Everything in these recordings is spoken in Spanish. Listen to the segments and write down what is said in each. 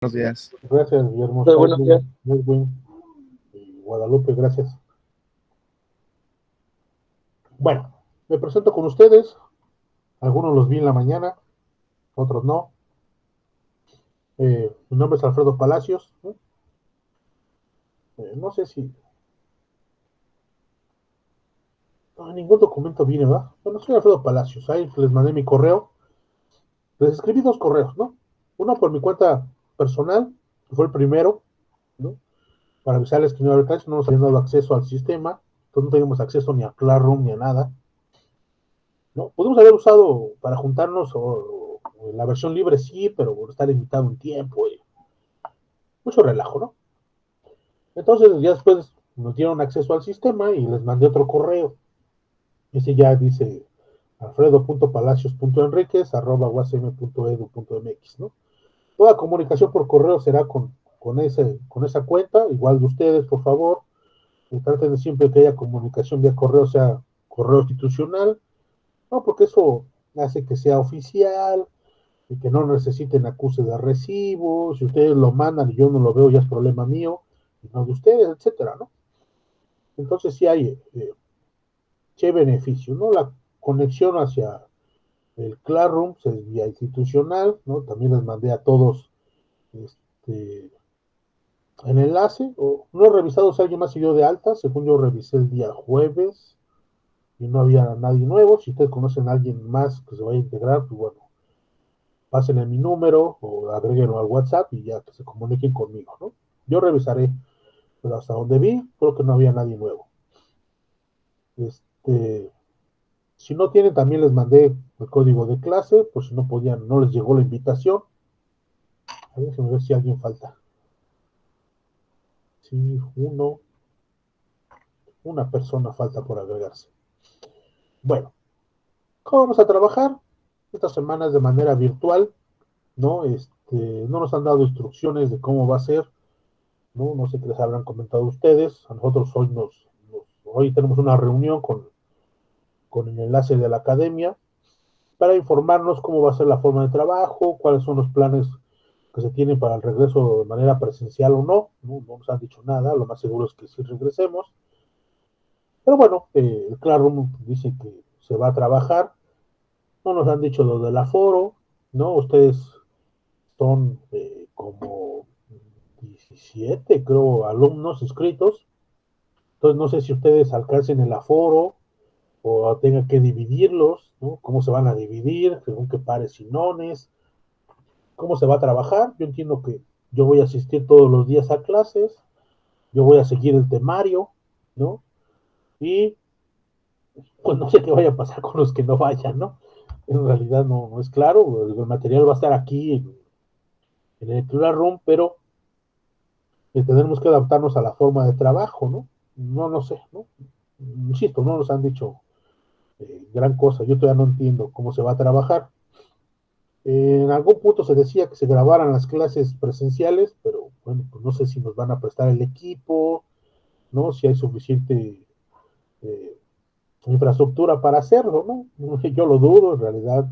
Buenos días. Gracias, Guillermo. Hola, buenos días. Edwin y Guadalupe, gracias. Bueno, me presento con ustedes. Algunos los vi en la mañana, otros no. Mi nombre es Alfredo Palacios. No sé si ningún documento viene, ¿verdad? Bueno, soy Alfredo Palacios. Ahí les mandé mi correo. Les escribí dos correos, ¿no? Uno por mi cuenta personal, que fue el primero, ¿no? Para avisarles que no había caso, no nos habían dado acceso al sistema. Entonces no teníamos acceso ni a Classroom ni a nada. ¿No? Podemos haber usado para juntarnos o la versión libre sí, pero está limitado en tiempo y mucho relajo, ¿no? Entonces ya después nos dieron acceso al sistema y les mandé otro correo. Ese ya dice alfredo.palacios.enriquez@uacm.edu.mx, ¿no? Toda comunicación por correo será con esa cuenta, igual de ustedes, por favor. Traten de siempre que haya comunicación vía correo, sea correo institucional, ¿no? Porque eso hace que sea oficial, y que no necesiten acuse de recibo, si ustedes lo mandan y yo no lo veo ya es problema mío, y no de ustedes, etcétera, ¿no? Entonces sí hay beneficio, ¿no? La conexión hacia el Classroom es vía institucional, ¿no? También les mandé a todos este, el enlace, o no he revisado si alguien más se dio de alta, según yo revisé el día jueves y no había nadie nuevo, si ustedes conocen a alguien más que se vaya a integrar, pues bueno, pásenle mi número o agréguenlo al WhatsApp y ya que se comuniquen conmigo, ¿no? Yo revisaré, pero hasta donde vi, creo que no había nadie nuevo. Este, si no tienen, también les mandé el código de clase, por si no podían, no les llegó la invitación. A ver si alguien falta. Sí, una persona falta por agregarse. Bueno, ¿cómo vamos a trabajar? Estas semanas de manera virtual, ¿no? No nos han dado instrucciones de cómo va a ser, ¿no? No sé qué les habrán comentado ustedes. A nosotros hoy tenemos una reunión con el enlace de la academia para informarnos cómo va a ser la forma de trabajo, cuáles son los planes que se tienen para el regreso de manera presencial o no. No nos han dicho nada, lo más seguro es que sí regresemos. Pero bueno, el Classroom dice que se va a trabajar. No nos han dicho lo del aforo, ¿no? Ustedes son como 17, creo, alumnos inscritos. Entonces no sé si ustedes alcancen el aforo o tengan que dividirlos, ¿no? ¿Cómo se van a dividir? Según qué pares y nones. ¿Cómo se va a trabajar? Yo entiendo que yo voy a asistir todos los días a clases, yo voy a seguir el temario, ¿no? Y pues no sé qué vaya a pasar con los que no vayan, ¿no? En realidad no es claro, el material va a estar aquí en el Classroom, pero tendremos que adaptarnos a la forma de trabajo, ¿no? No sé, ¿no? Insisto, no nos han dicho gran cosa, yo todavía no entiendo cómo se va a trabajar. En algún punto se decía que se grabaran las clases presenciales, pero bueno, pues no sé si nos van a prestar el equipo, ¿no? Si hay suficiente eh, infraestructura para hacerlo, ¿no? Yo lo dudo, en realidad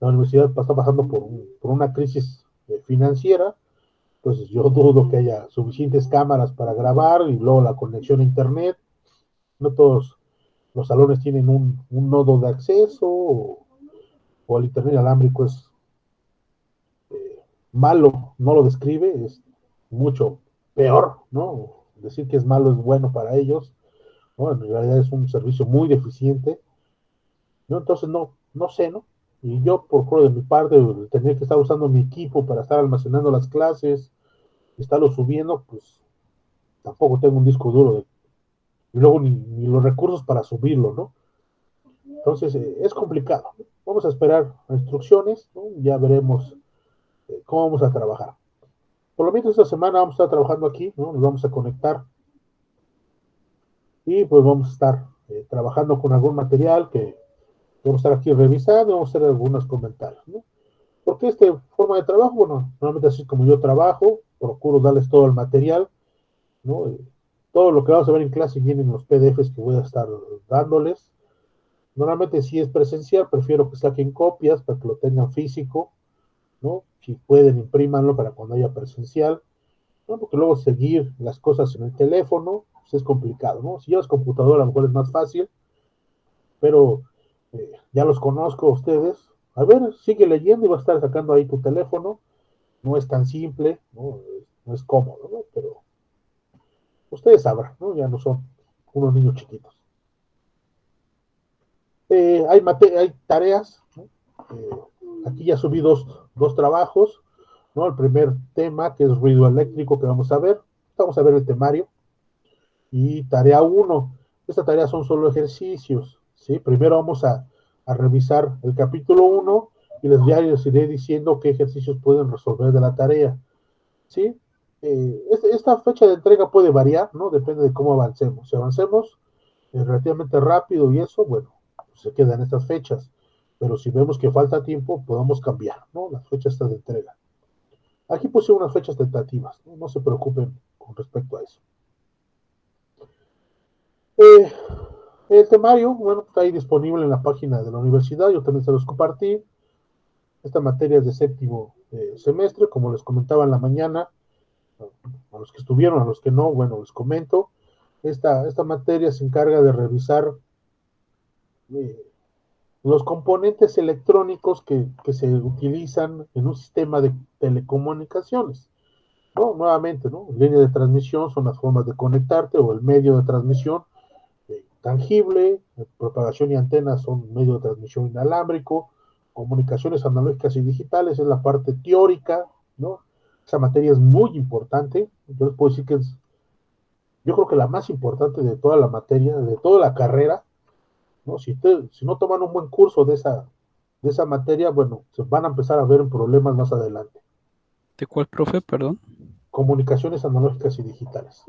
la universidad está pasando por una crisis financiera, entonces yo dudo que haya suficientes cámaras para grabar y luego la conexión a internet, no todos los salones tienen un nodo de acceso o el internet inalámbrico es malo, no lo describe, es mucho peor, ¿no? Decir que es malo es bueno para ellos, ¿no? En realidad es un servicio muy deficiente, ¿no? Entonces no sé, ¿no? Y yo procuro de mi parte tener que estar usando mi equipo para estar almacenando las clases, estarlo subiendo, pues tampoco tengo un disco duro y luego ni los recursos para subirlo, ¿no? Entonces es complicado. Vamos a esperar instrucciones, ¿no? Ya veremos cómo vamos a trabajar. Por lo menos esta semana vamos a estar trabajando aquí, ¿no? Nos vamos a conectar y pues vamos a estar trabajando con algún material que vamos a estar aquí revisando y vamos a hacer algunos comentarios, ¿no? Porque esta forma de trabajo, bueno, normalmente así como yo trabajo, procuro darles todo el material, ¿no? Todo lo que vamos a ver en clase viene en los PDFs que voy a estar dándoles. Normalmente si es presencial, prefiero que saquen copias para que lo tengan físico, ¿no? Si pueden, imprímanlo para cuando haya presencial, ¿no? Porque luego seguir las cosas en el teléfono pues es complicado, ¿no? Si llevas computadora a lo mejor es más fácil, pero ya los conozco a ustedes. A ver, sigue leyendo y va a estar sacando ahí tu teléfono. No es tan simple, ¿no? No es cómodo, ¿no? Pero ustedes sabrán, ¿no? Ya no son unos niños chiquitos. Hay tareas, ¿no? Aquí ya subí dos trabajos, ¿no? El primer tema, que es ruido eléctrico, que vamos a ver el temario, y tarea uno. Esta tarea son solo ejercicios, ¿sí? Primero vamos a revisar el capítulo uno y les iré diciendo qué ejercicios pueden resolver de la tarea, ¿sí? Esta fecha de entrega puede variar, ¿no? Depende de cómo avancemos. Si avancemos relativamente rápido y eso, bueno, pues se quedan estas fechas. Pero si vemos que falta tiempo, podemos cambiar, ¿no? Las fechas de entrega. Aquí puse unas fechas tentativas, ¿no? No se preocupen con respecto a eso. Eh, el temario, bueno, está ahí disponible en la página de la universidad, yo también se los compartí. Esta materia es de séptimo semestre, como les comentaba en la mañana, a los que estuvieron, a los que no, bueno, les comento. Esta materia se encarga de revisar eh, los componentes electrónicos que se utilizan en un sistema de telecomunicaciones. ¿No? Nuevamente, ¿no? Línea de transmisión son las formas de conectarte o el medio de transmisión tangible, propagación y antenas son medio de transmisión inalámbrico, comunicaciones analógicas y digitales es la parte teórica, ¿no? Esa materia es muy importante, yo les puedo decir que yo creo que la más importante de toda la materia, de toda la carrera, ¿no? Si no toman un buen curso de esa materia, bueno, se van a empezar a ver problemas más adelante. ¿De cuál, profe? Perdón. Comunicaciones analógicas y digitales.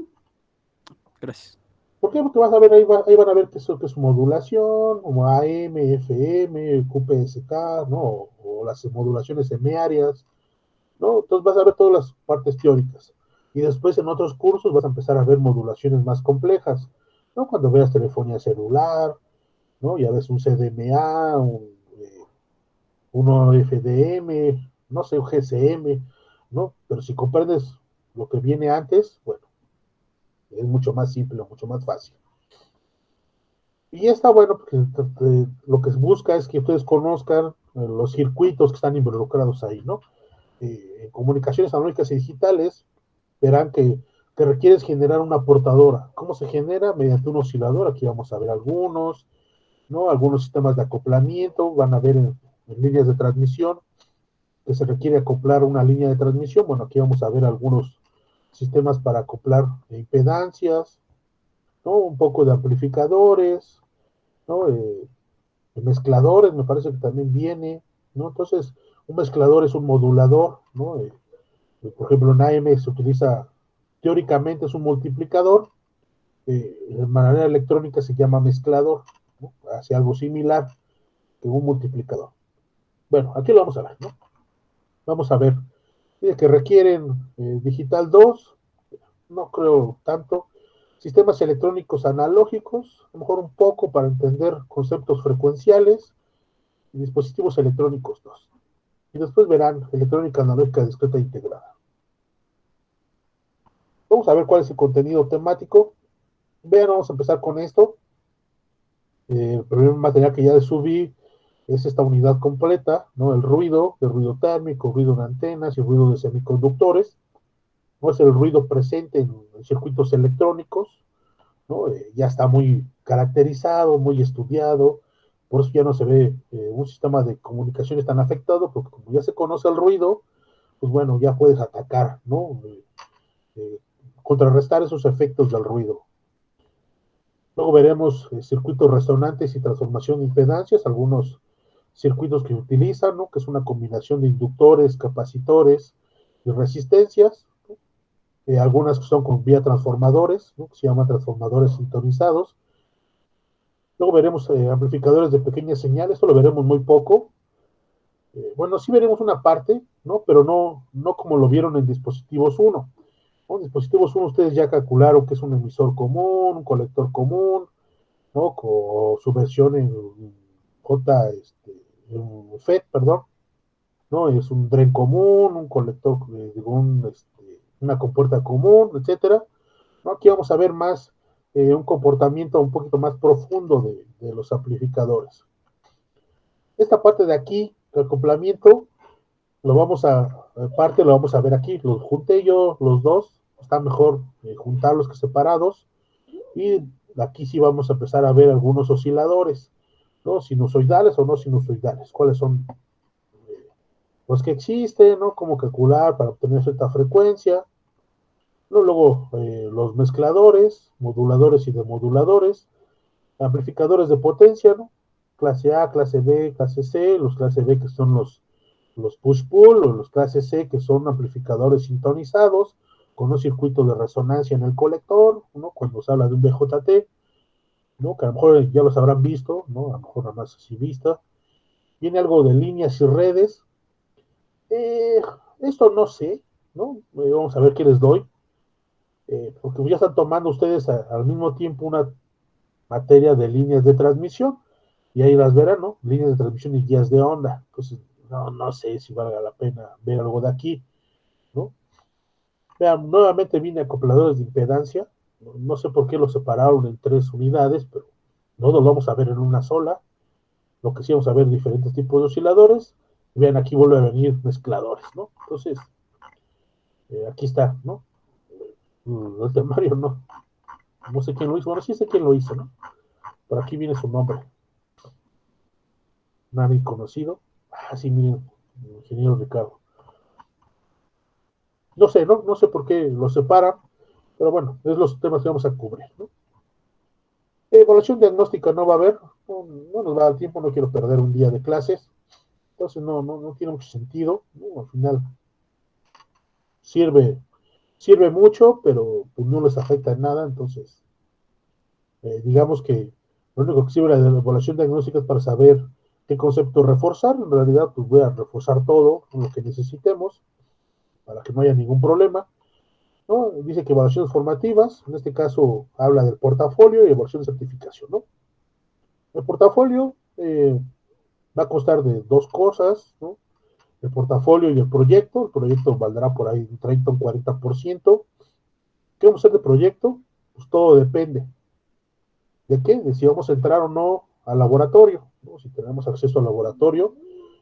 Gracias. ¿Por qué? Porque vas a ver, ahí van a ver que es modulación, como AM, FM, QPSK, ¿no? O las modulaciones semiarias, ¿no? Entonces vas a ver todas las partes teóricas. Y después en otros cursos vas a empezar a ver modulaciones más complejas, ¿no? Cuando veas telefonía celular, ¿no? Ya ves un CDMA, uno FDM, no sé, un GSM, ¿no? Pero si comprendes lo que viene antes, bueno, es mucho más simple, mucho más fácil. Y está bueno porque lo que se busca es que ustedes conozcan los circuitos que están involucrados ahí, ¿no? En comunicaciones analógicas y digitales, verán que requieres generar una portadora. ¿Cómo se genera? Mediante un oscilador. Aquí vamos a ver algunos, ¿no? Algunos sistemas de acoplamiento, van a ver en líneas de transmisión que se requiere acoplar una línea de transmisión. Bueno, aquí vamos a ver algunos sistemas para acoplar impedancias, ¿no? Un poco de amplificadores, ¿no? Mezcladores, me parece que también viene, ¿no? Entonces, un mezclador es un modulador, ¿no? Por ejemplo, en AM se utiliza, teóricamente es un multiplicador, de manera electrónica se llama mezclador, ¿no? Hace algo similar que un multiplicador. Bueno, aquí lo vamos a ver, ¿no? Vamos a ver, que requieren digital 2, no creo tanto, sistemas electrónicos analógicos, a lo mejor un poco para entender conceptos frecuenciales, y dispositivos electrónicos 2. Y después verán electrónica analógica discreta e integrada. Vamos a ver cuál es el contenido temático. Vean, vamos a empezar con esto. El primer material que ya subí es esta unidad completa, ¿no? El ruido térmico, ruido en antenas y ruido de semiconductores. No es el ruido presente en circuitos electrónicos, ¿no? Ya está muy caracterizado, muy estudiado, por eso ya no se ve un sistema de comunicaciones tan afectado, porque como ya se conoce el ruido, pues bueno, ya puedes atacar, ¿no? Eh, contrarrestar esos efectos del ruido. Luego veremos circuitos resonantes y transformación de impedancias, algunos circuitos que utilizan, ¿no? Que es una combinación de inductores, capacitores y resistencias, ¿no? Algunas que son con vía transformadores, ¿no? Que se llaman transformadores sintonizados. Luego veremos amplificadores de pequeñas señales, esto lo veremos muy poco. Bueno, sí veremos una parte, ¿no? Pero no como lo vieron en dispositivos uno. ¿No? Dispositivos uno ustedes ya calcularon que es un emisor común, un colector común, ¿no? Con su versión en J, en FET, perdón. ¿no? Es un dren común, un colector, una compuerta común, etcétera, ¿no? Aquí vamos a ver más un comportamiento un poquito más profundo de los amplificadores. Esta parte de aquí, el acoplamiento, lo vamos a ver aquí. Los junté yo, los dos. Está mejor juntarlos que separados. Y aquí sí vamos a empezar a ver algunos osciladores, ¿no? Sinusoidales o no sinusoidales. ¿Cuáles son los que existen, ¿no? Cómo calcular para obtener cierta frecuencia. ¿No? Luego los mezcladores, moduladores y demoduladores, amplificadores de potencia, ¿no? Clase A, clase B, clase C, los clase B que son los push-pull, o los clase C que son amplificadores sintonizados con un circuito de resonancia en el colector, ¿no? Cuando se habla de un BJT, ¿no? Que a lo mejor ya los habrán visto, ¿no? A lo mejor nada más así vista. Viene algo de líneas y redes. Eh, Esto no sé, ¿no? Vamos a ver qué les doy. Porque ya están tomando ustedes al mismo tiempo una materia de líneas de transmisión y ahí las verán, ¿no? Líneas de transmisión y guías de onda. Entonces, no sé si valga la pena ver algo de aquí, ¿no? Vean, nuevamente viene acopladores de impedancia. No sé por qué los separaron en tres unidades, pero no los vamos a ver en una sola. Lo que sí vamos a ver diferentes tipos de osciladores. Y vean, aquí vuelve a venir mezcladores, ¿no? Entonces, aquí está, ¿no? El temario no sé quién lo hizo. Bueno, sí sé quién lo hizo, ¿no? Por aquí viene su nombre. Nadie conocido. Ah, sí, miren, el ingeniero Ricardo. No sé, ¿no? No sé por qué los separan, pero bueno, es los temas que vamos a cubrir, ¿no? Evaluación diagnóstica no va a haber, no nos va a dar tiempo, no quiero perder un día de clases, entonces no tiene mucho sentido, ¿no? Al final sirve, sirve mucho, pero pues, no les afecta en nada, entonces digamos que lo único que sirve la evaluación diagnóstica es para saber qué concepto reforzar, en realidad pues voy a reforzar todo lo que necesitemos para que no haya ningún problema, ¿no? Dice que evaluaciones formativas, en este caso habla del portafolio y evaluación de certificación, ¿no? El portafolio va a costar de dos cosas, ¿no? El portafolio y el proyecto valdrá por ahí un 30 o un 40%. ¿Qué vamos a hacer de proyecto? Pues todo depende. ¿De qué? De si vamos a entrar o no al laboratorio, ¿no? Si tenemos acceso al laboratorio,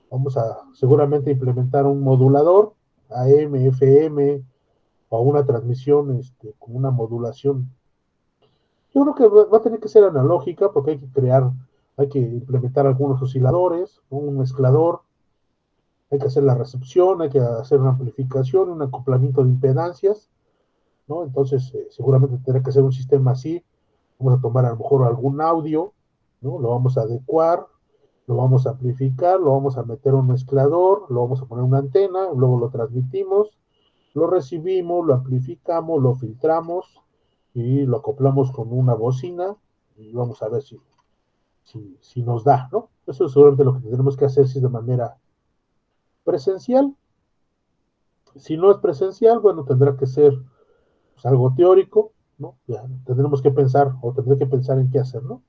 vamos a seguramente implementar un modulador, AM, FM, o una transmisión con una modulación. Yo creo que va a tener que ser analógica porque hay que implementar algunos osciladores, un mezclador, hay que hacer la recepción, hay que hacer una amplificación, un acoplamiento de impedancias, ¿no? Entonces, seguramente tendrá que ser un sistema así. Vamos a tomar a lo mejor algún audio, ¿no? Lo vamos a adecuar, lo vamos a amplificar, lo vamos a meter a un mezclador, lo vamos a poner una antena, luego lo transmitimos, lo recibimos, lo amplificamos, lo filtramos y lo acoplamos con una bocina y vamos a ver si nos da, ¿no? Eso es seguramente lo que tenemos que hacer si es de manera presencial. Si no es presencial, bueno, tendrá que ser pues, algo teórico, ¿no? Ya tendremos que pensar o tendré que pensar en qué hacer, ¿no?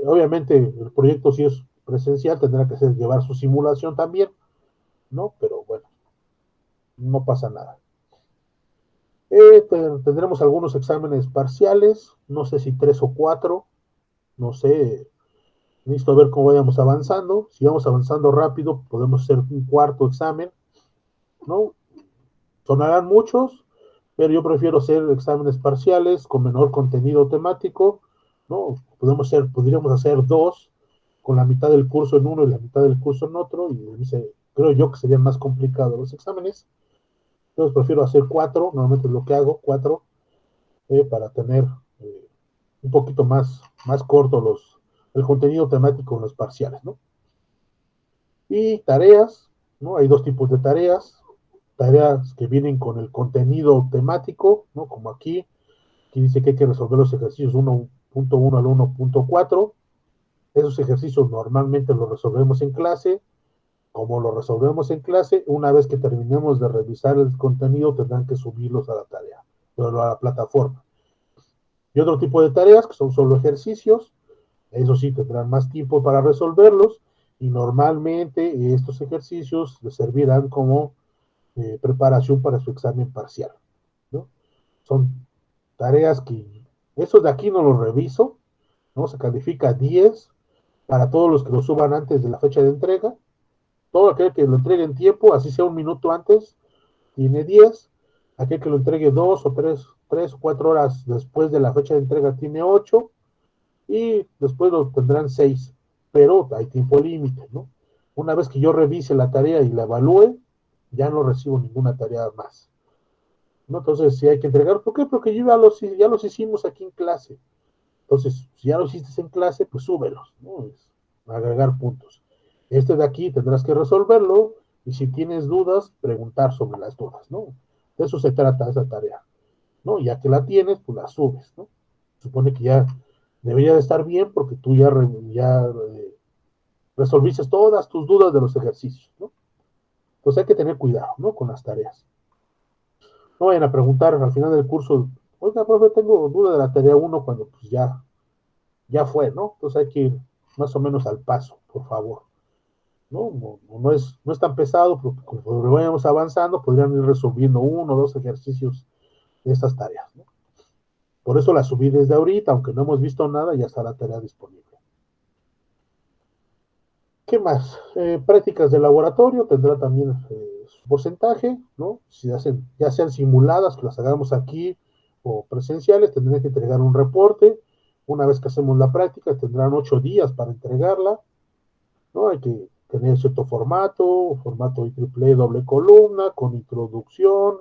Obviamente el proyecto si es presencial tendrá que ser llevar su simulación también, ¿no? Pero bueno, no pasa nada. Tendremos algunos exámenes parciales, no sé si tres o cuatro, no sé, necesito ver cómo vayamos avanzando. Si vamos avanzando rápido, podemos hacer un cuarto examen, ¿no? Sonarán muchos, pero yo prefiero hacer exámenes parciales con menor contenido temático, ¿no? Podríamos hacer dos, con la mitad del curso en uno y la mitad del curso en otro, y creo yo que serían más complicados los exámenes. Entonces prefiero hacer cuatro, normalmente es lo que hago, cuatro, para tener eh, un poquito más corto el contenido temático en los parciales, ¿no? Y tareas, ¿no? Hay dos tipos de tareas que vienen con el contenido temático, ¿no? Como aquí dice que hay que resolver los ejercicios 1.1 al 1.4. Esos ejercicios normalmente los resolvemos en clase. Como lo resolvemos en clase, una vez que terminemos de revisar el contenido, tendrán que subirlos a la tarea, a la plataforma. Y otro tipo de tareas que son solo ejercicios, eso sí tendrán más tiempo para resolverlos Y normalmente estos ejercicios les servirán como preparación para su examen parcial, ¿no? Son tareas que, esos de aquí no los reviso, ¿no? Se califica 10 para todos los que lo suban antes de la fecha de entrega. Todo aquel que lo entregue en tiempo, así sea un minuto antes, tiene 10. Aquel que lo entregue 2 o 3 o 4 horas después de la fecha de entrega tiene 8. Y después lo tendrán 6. Pero hay tiempo límite, ¿no? Una vez que yo revise la tarea y la evalúe, ya no recibo ninguna tarea más, ¿no? Entonces, si hay que entregar, ¿por qué? Porque ya los hicimos aquí en clase. Entonces, si ya lo hiciste en clase, pues súbelos, ¿no? Es agregar puntos. Este de aquí tendrás que resolverlo y si tienes dudas, preguntar sobre las dudas, ¿no? De eso se trata esa tarea, ¿no? Ya que la tienes, pues la subes, ¿no? Supone que ya debería de estar bien porque tú ya resolviste todas tus dudas de los ejercicios, ¿no? Entonces hay que tener cuidado, ¿no? Con las tareas. No vayan a preguntar al final del curso, oiga, profe, tengo duda de la tarea uno cuando pues ya fue, ¿no? Entonces hay que ir más o menos al paso, por favor. No es tan pesado, porque conforme vayamos avanzando, podrían ir resolviendo uno o dos ejercicios de estas tareas, ¿no? Por eso la subí desde ahorita, aunque no hemos visto nada, ya está la tarea disponible. ¿Qué más? Prácticas de laboratorio tendrá también su porcentaje, ¿no? Si hacen, ya sean simuladas, que las hagamos aquí, o presenciales, tendrán que entregar un reporte. Una vez que hacemos la práctica, tendrán 8 días para entregarla, ¿no? Hay que tener cierto formato IEEE doble columna, con introducción,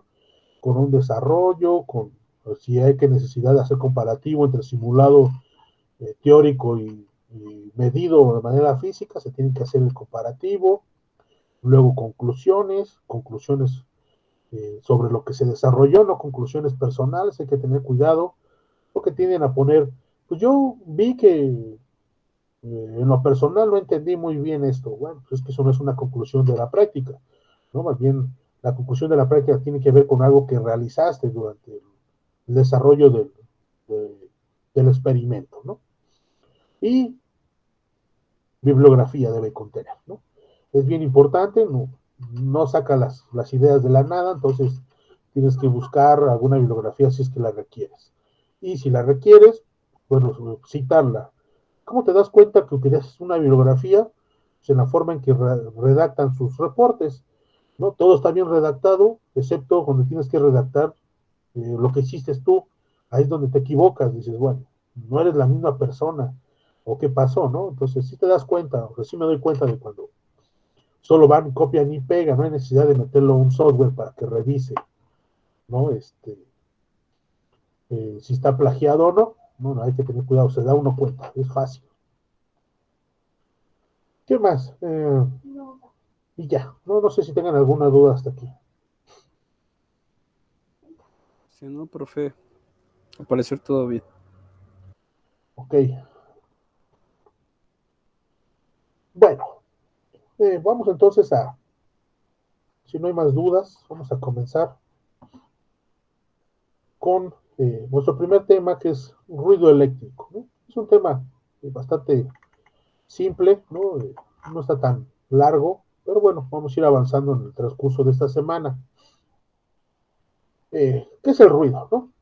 con un desarrollo, con si hay que necesidad de hacer comparativo entre simulado teórico y medido de manera física, se tiene que hacer el comparativo, luego conclusiones sobre lo que se desarrolló, no conclusiones personales, hay que tener cuidado, porque tienden a poner, pues yo vi que en lo personal no entendí muy bien esto. Bueno, pues es que eso no es una conclusión de la práctica, ¿no? Más bien, la conclusión de la práctica tiene que ver con algo que realizaste durante el desarrollo de, del experimento, ¿no? Y bibliografía debe contener, ¿no? Es bien importante, no saca las ideas de la nada, entonces tienes que buscar alguna bibliografía si es que la requieres. Y si la requieres, bueno, citarla. ¿Cómo te das cuenta que utilizas una bibliografía? Pues en la forma en que redactan sus reportes, ¿no? Todo está bien redactado, excepto cuando tienes que redactar lo que hiciste tú. Ahí es donde te equivocas, dices, bueno, no eres la misma persona, o qué pasó, ¿no? Entonces, si te das cuenta, o sea, sí me doy cuenta de cuando solo van, copian y pegan, no hay necesidad de meterlo a un software para que revise, ¿no? Si está plagiado o no, no, hay que tener cuidado, se da uno cuenta, es fácil. ¿Qué más? Y ya, no sé si tengan alguna duda hasta aquí. Si no, profe, al parecer todo bien. Ok, bueno, vamos entonces si no hay más dudas, vamos a comenzar con nuestro primer tema, que es ruido eléctrico, ¿no? Es un tema bastante simple, ¿no? No está tan largo, pero bueno, vamos a ir avanzando en el transcurso de esta semana. ¿Qué es el ruido, no?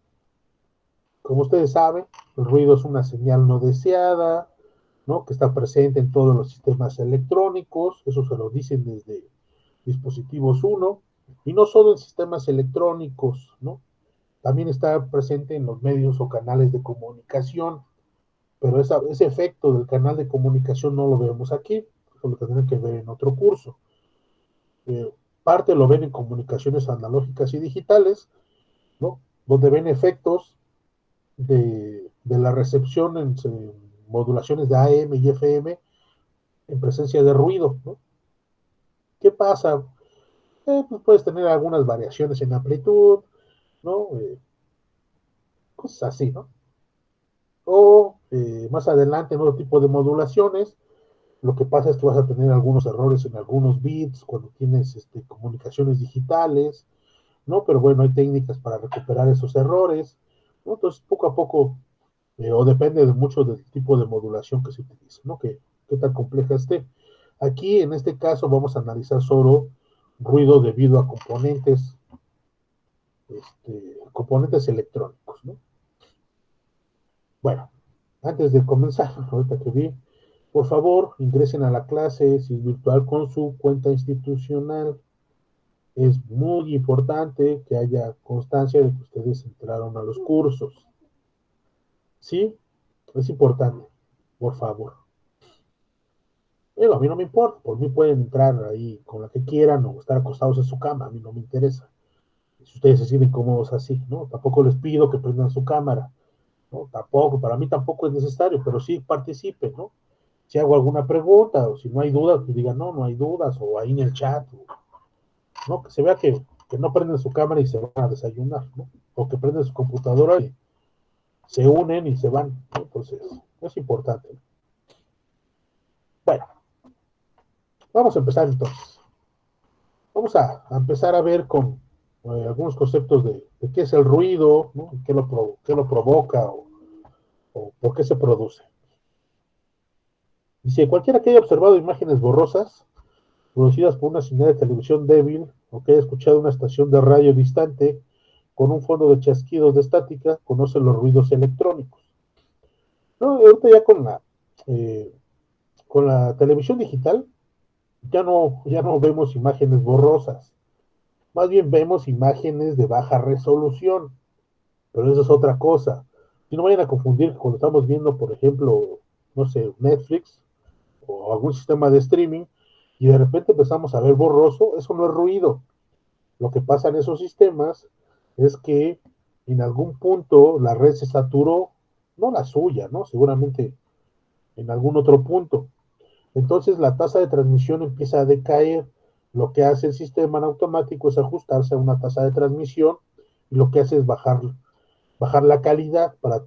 Como ustedes saben, el ruido es una señal no deseada, ¿no? Que está presente en todos los sistemas electrónicos, eso se lo dicen desde dispositivos uno y no solo en sistemas electrónicos, ¿no? También está presente en los medios o canales de comunicación, pero ese efecto del canal de comunicación no lo vemos aquí, eso lo tendrán que ver en otro curso. Eh, Parte lo ven en comunicaciones analógicas y digitales, ¿no? Donde ven efectos de la recepción en modulaciones de AM y FM en presencia de ruido, ¿no? ¿Qué pasa? Pues puedes tener algunas variaciones en amplitud, ¿no? Cosas así, ¿no? O más adelante en otro tipo de modulaciones, lo que pasa es que vas a tener algunos errores en algunos bits cuando tienes comunicaciones digitales, ¿no? Pero bueno, hay técnicas para recuperar esos errores, ¿no? Entonces, poco a poco, o depende de mucho del tipo de modulación que se utilice, ¿no? Que tan compleja esté. Aquí, en este caso, vamos a analizar solo ruido debido a componentes electrónicos, ¿no? Bueno, antes de comenzar, ahorita que vi, por favor, ingresen a la clase, si es virtual, con su cuenta institucional. Es muy importante que haya constancia de que ustedes entraron a los cursos. ¿Sí? Es importante, por favor. A mí no me importa, por mí pueden entrar ahí con la que quieran o estar acostados en su cama, a mí no me interesa. Si ustedes se sienten cómodos así, ¿no? Tampoco les pido que prendan su cámara, ¿no? Tampoco, para mí tampoco es necesario, pero sí participen, ¿no? Si hago alguna pregunta o si no hay dudas, pues digan, no, no hay dudas, o ahí en el chat, ¿no? Que se vea que no prenden su cámara y se van a desayunar, ¿no? O que prenden su computadora y se unen y se van, ¿no? Entonces, es importante. Bueno, vamos a empezar entonces. Vamos a empezar a ver con algunos conceptos de qué es el ruido, ¿no? Qué lo provoca o por qué se produce. Dice, cualquiera que haya observado imágenes borrosas producidas por una señal de televisión débil o que haya escuchado una estación de radio distante con un fondo de chasquidos de estática, conoce los ruidos electrónicos. No, ahorita ya con la televisión digital ya no vemos imágenes borrosas, más bien vemos imágenes de baja resolución, pero eso es otra cosa. Si no vayan a confundir cuando estamos viendo, por ejemplo, no sé, Netflix o algún sistema de streaming y de repente empezamos a ver borroso, eso no es ruido. Lo que pasa en esos sistemas es que en algún punto la red se saturó, no la suya, ¿no? Seguramente en algún otro punto. Entonces la tasa de transmisión empieza a decaer. Lo que hace el sistema en automático es ajustarse a una tasa de transmisión y lo que hace es bajar la calidad para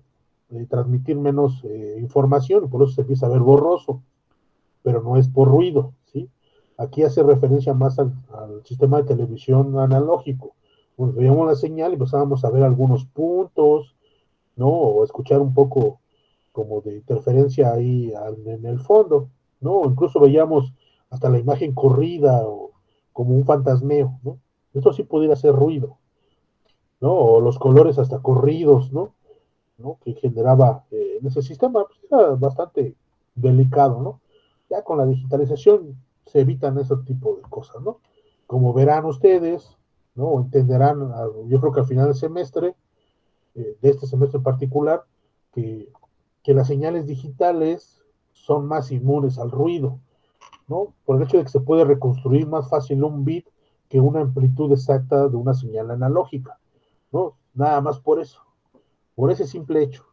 transmitir menos información y por eso se empieza a ver borroso, pero no es por ruido, ¿sí? Aquí hace referencia más al sistema de televisión analógico. Bueno, veíamos la señal y empezábamos a ver algunos puntos, ¿no? O escuchar un poco como de interferencia ahí en el fondo, ¿no? O incluso veíamos hasta la imagen corrida o como un fantasmeo, ¿no? Esto sí pudiera ser ruido, ¿no? O los colores hasta corridos, ¿no? ¿No? Que generaba en ese sistema, pues era bastante delicado, ¿no? Ya con la digitalización se evitan ese tipo de cosas, ¿no? Como verán ustedes, ¿no? O entenderán, yo creo que al final del semestre, de este semestre en particular, que, que las señales digitales son más inmunes al ruido, ¿no? Por el hecho de que se puede reconstruir más fácil un bit que una amplitud exacta de una señal analógica, ¿no? Nada más por eso, por ese simple hecho.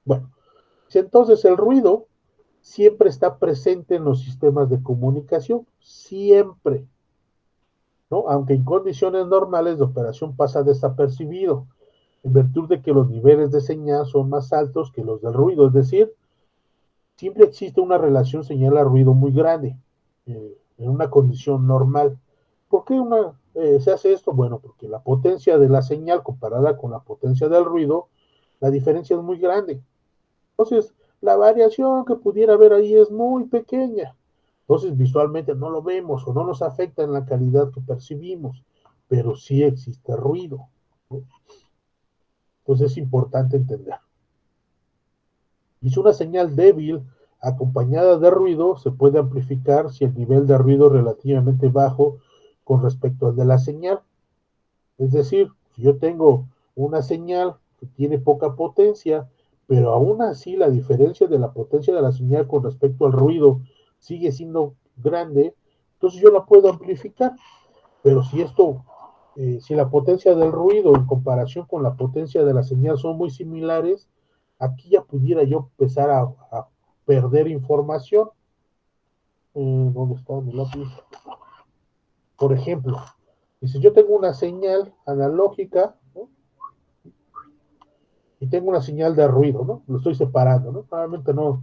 Bueno, entonces el ruido siempre está presente en los sistemas de comunicación, siempre, ¿no? Aunque en condiciones normales de operación pasa desapercibido, en virtud de que los niveles de señal son más altos que los del ruido, es decir, siempre existe una relación señal-ruido muy grande en una condición normal. ¿Por qué se hace esto? Bueno, porque la potencia de la señal comparada con la potencia del ruido, la diferencia es muy grande. Entonces, la variación que pudiera haber ahí es muy pequeña. Entonces, visualmente no lo vemos o no nos afecta en la calidad que percibimos, pero sí existe ruido, ¿no? Entonces, es importante entender. Y si una señal débil acompañada de ruido se puede amplificar si el nivel de ruido es relativamente bajo con respecto al de la señal. Es decir, si yo tengo una señal que tiene poca potencia, pero aún así la diferencia de la potencia de la señal con respecto al ruido sigue siendo grande, entonces yo la puedo amplificar. Pero si la potencia del ruido en comparación con la potencia de la señal son muy similares, aquí ya pudiera yo empezar a perder información. ¿Dónde está mi lápiz? Por ejemplo, si yo tengo una señal analógica, ¿no? Y tengo una señal de ruido, ¿no? Lo estoy separando, ¿no? Normalmente no,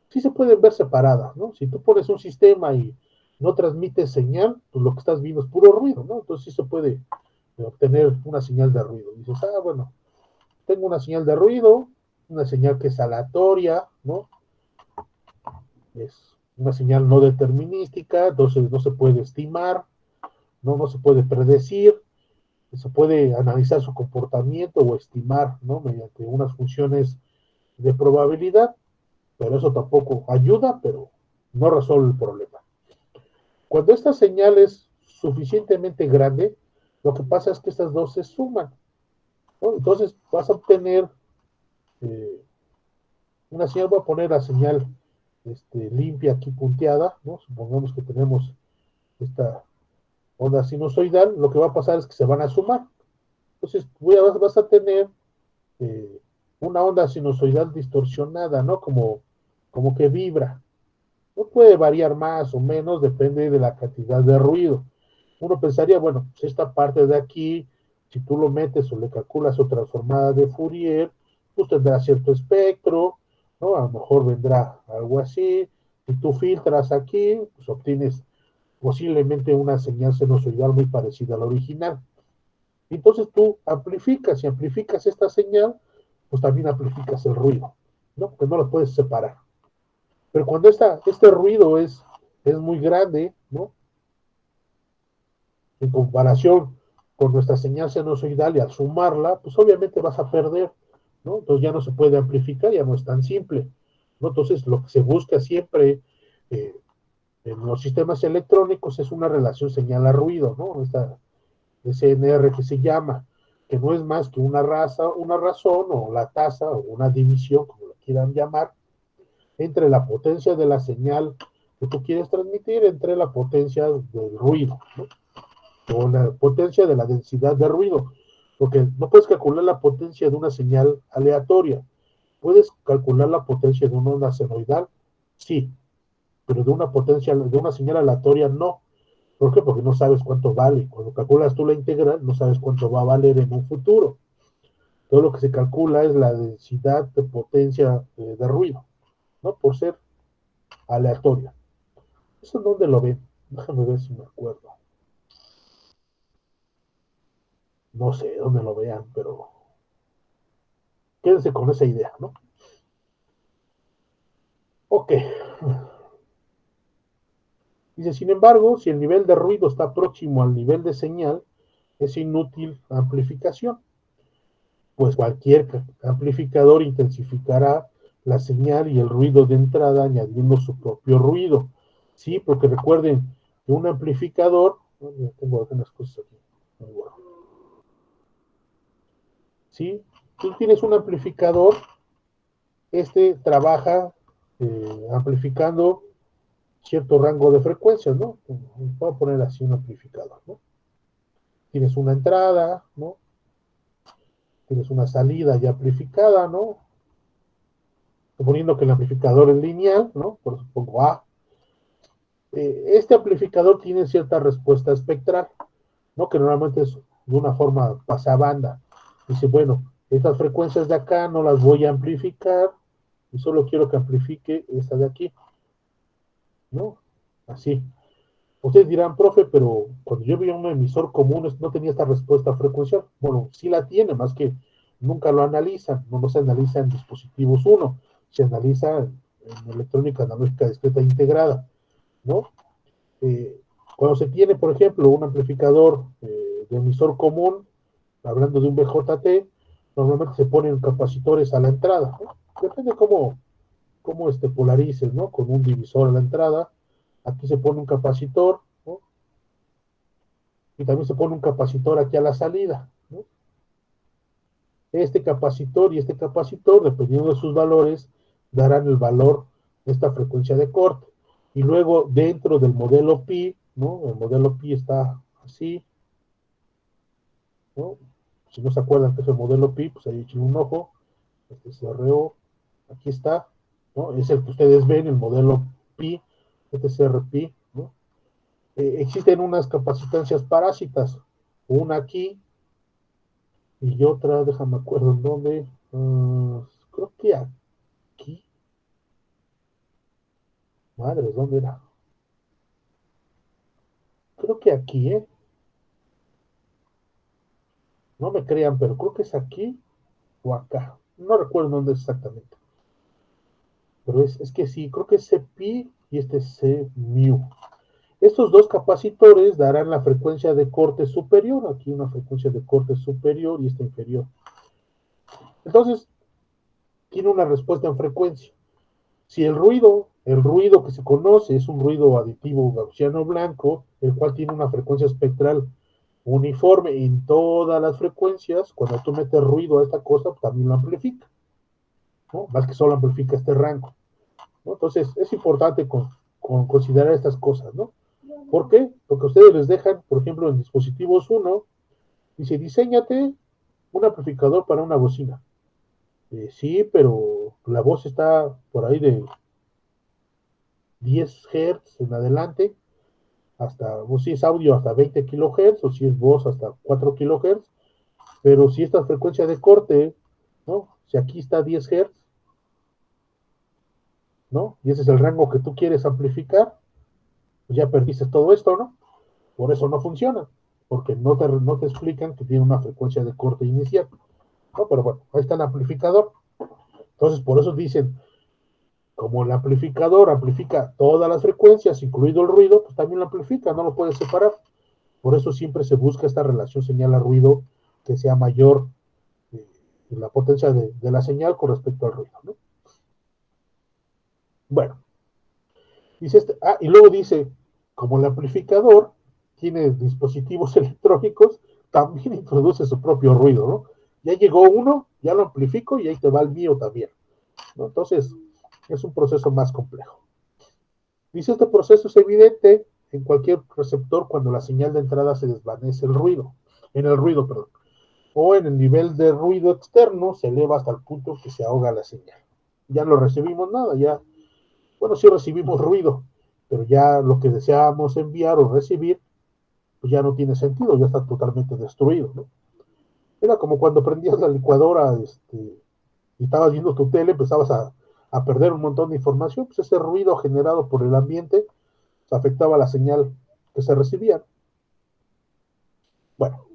sí se pueden ver separadas, ¿no? Si tú pones un sistema y no transmite señal, pues lo que estás viendo es puro ruido, ¿no? Entonces sí se puede obtener una señal de ruido. Dices, bueno, tengo una señal de ruido, una señal que es aleatoria, ¿no? Es una señal no determinística, entonces no se puede estimar, no se puede predecir, se puede analizar su comportamiento o estimar, ¿no? Mediante unas funciones de probabilidad, pero eso tampoco ayuda, pero no resuelve el problema. Cuando esta señal es suficientemente grande, lo que pasa es que estas dos se suman, ¿no? Entonces vas a obtener eh, una señal, voy a poner la señal limpia aquí punteada, ¿no? Supongamos que tenemos esta onda sinusoidal, lo que va a pasar es que se van a sumar. Entonces vas a tener eh, una onda sinusoidal distorsionada, ¿no? Como que vibra. No puede variar más o menos, depende de la cantidad de ruido. Uno pensaría, bueno, si esta parte de aquí, si tú lo metes o le calculas su transformada de Fourier, pues tendrá cierto espectro, ¿no? A lo mejor vendrá algo así. Si tú filtras aquí, pues obtienes posiblemente una señal sinusoidal muy parecida a la original. Entonces tú amplificas y amplificas esta señal, pues también amplificas el ruido, ¿no? Porque no lo puedes separar. Pero cuando este ruido es muy grande, ¿no? En comparación con nuestra señal sinusoidal y al sumarla, pues obviamente vas a perder, ¿no? Entonces ya no se puede amplificar, ya no es tan simple, ¿no? Entonces lo que se busca siempre eh, en los sistemas electrónicos es una relación señal a ruido, ¿no? Esta SNR que se llama, que no es más que una razón o la tasa o una división, como lo quieran llamar, entre la potencia de la señal que tú quieres transmitir entre la potencia del ruido, ¿no? O la potencia de la densidad de ruido, porque no puedes calcular la potencia de una señal aleatoria. ¿Puedes calcular la potencia de una onda senoidal? Sí, pero de una señal aleatoria no. ¿Por qué? Porque no sabes cuánto vale. Cuando calculas tú la integral, no sabes cuánto va a valer en un futuro. Todo lo que se calcula es la densidad de potencia de ruido, ¿no? Por ser aleatoria. ¿Eso dónde lo ven? Déjame ver si me acuerdo. No sé dónde lo vean, pero quédense con esa idea, ¿no? Ok. Dice, sin embargo, si el nivel de ruido está próximo al nivel de señal, es inútil amplificación, pues cualquier amplificador intensificará la señal y el ruido de entrada añadiendo su propio ruido. Sí, porque recuerden que un amplificador, tengo algunas cosas aquí, ¿sí? Tú tienes un amplificador, trabaja amplificando cierto rango de frecuencias, ¿no? Voy a poner así un amplificador, ¿no? Tienes una entrada, ¿no? Tienes una salida ya amplificada, ¿no? Suponiendo que el amplificador es lineal, ¿no? Por eso pongo A. Este amplificador tiene cierta respuesta espectral, ¿no? Que normalmente es de una forma pasabanda. Dice, bueno, estas frecuencias de acá no las voy a amplificar y solo quiero que amplifique esta de aquí, ¿no? Así. Ustedes dirán, profe, pero cuando yo vi un emisor común no tenía esta respuesta frecuencial. Bueno, sí la tiene, más que nunca lo analizan, no se analiza en dispositivos uno, se analiza en electrónica analógica discreta integrada, ¿no? Eh, Cuando se tiene, por ejemplo, un amplificador de emisor común, hablando de un BJT, normalmente se ponen capacitores a la entrada, ¿no? Depende cómo polarices, ¿no? Con un divisor a la entrada, aquí se pone un capacitor, ¿no? Y también se pone un capacitor aquí a la salida, ¿no? Este capacitor, dependiendo de sus valores, darán el valor de esta frecuencia de corte. Y luego dentro del modelo pi, ¿no? El modelo pi está así, ¿no? Si no se acuerdan que es el modelo pi, pues ahí echen un ojo. Este es CRO, aquí está, ¿no? Es el que ustedes ven, el modelo pi, este es CRPi, ¿no? Existen unas capacitancias parásitas, una aquí y otra, déjame acuerdo en dónde, creo que aquí, madre, ¿dónde era? Creo que aquí, no me crean, pero creo que es aquí o acá, no recuerdo dónde exactamente, pero es que sí, creo que es Cpi y este es Cmu. Estos dos capacitores darán la frecuencia de corte superior, aquí una frecuencia de corte superior y esta inferior. Entonces, tiene una respuesta en frecuencia. Si el ruido que se conoce es un ruido aditivo gaussiano blanco, el cual tiene una frecuencia espectral uniforme en todas las frecuencias, cuando tú metes ruido a esta cosa, pues también lo amplifica, ¿no? Más que solo amplifica este rango, ¿no? Entonces, es importante considerar estas cosas, ¿no? ¿Por qué? Porque ustedes les dejan, por ejemplo, en dispositivos 1, dice, diseñate un amplificador para una bocina. Sí, pero la voz está por ahí de 10 Hz en adelante, hasta, o si es audio hasta 20 kHz, o si es voz hasta 4 kHz, pero si esta frecuencia de corte, ¿no? Si aquí está 10 Hz, ¿no? Y ese es el rango que tú quieres amplificar, pues ya perdiste todo esto, ¿no? Por eso no funciona, porque no te explican que tiene una frecuencia de corte inicial, ¿no? Pero bueno, ahí está el amplificador. Entonces, por eso dicen, como el amplificador amplifica todas las frecuencias, incluido el ruido, pues también lo amplifica, no lo puedes separar. Por eso siempre se busca esta relación señal a ruido que sea mayor la potencia de la señal con respecto al ruido, ¿no? Bueno, dice y luego dice, como el amplificador tiene dispositivos electrónicos, también introduce su propio ruido, ¿no? Ya llegó uno, ya lo amplifico y ahí te va el mío también, ¿no? Entonces, es un proceso más complejo. Dice, este proceso es evidente en cualquier receptor cuando la señal de entrada se desvanece en el ruido, perdón, o en el nivel de ruido externo se eleva hasta el punto que se ahoga la señal. Ya no recibimos nada, ya, bueno, sí recibimos ruido, pero ya lo que deseábamos enviar o recibir, pues ya no tiene sentido, ya está totalmente destruido, ¿no? Era como cuando prendías la licuadora, y estabas viendo tu tele, empezabas a perder un montón de información, pues ese ruido generado por el ambiente afectaba la señal que se recibía. Bueno,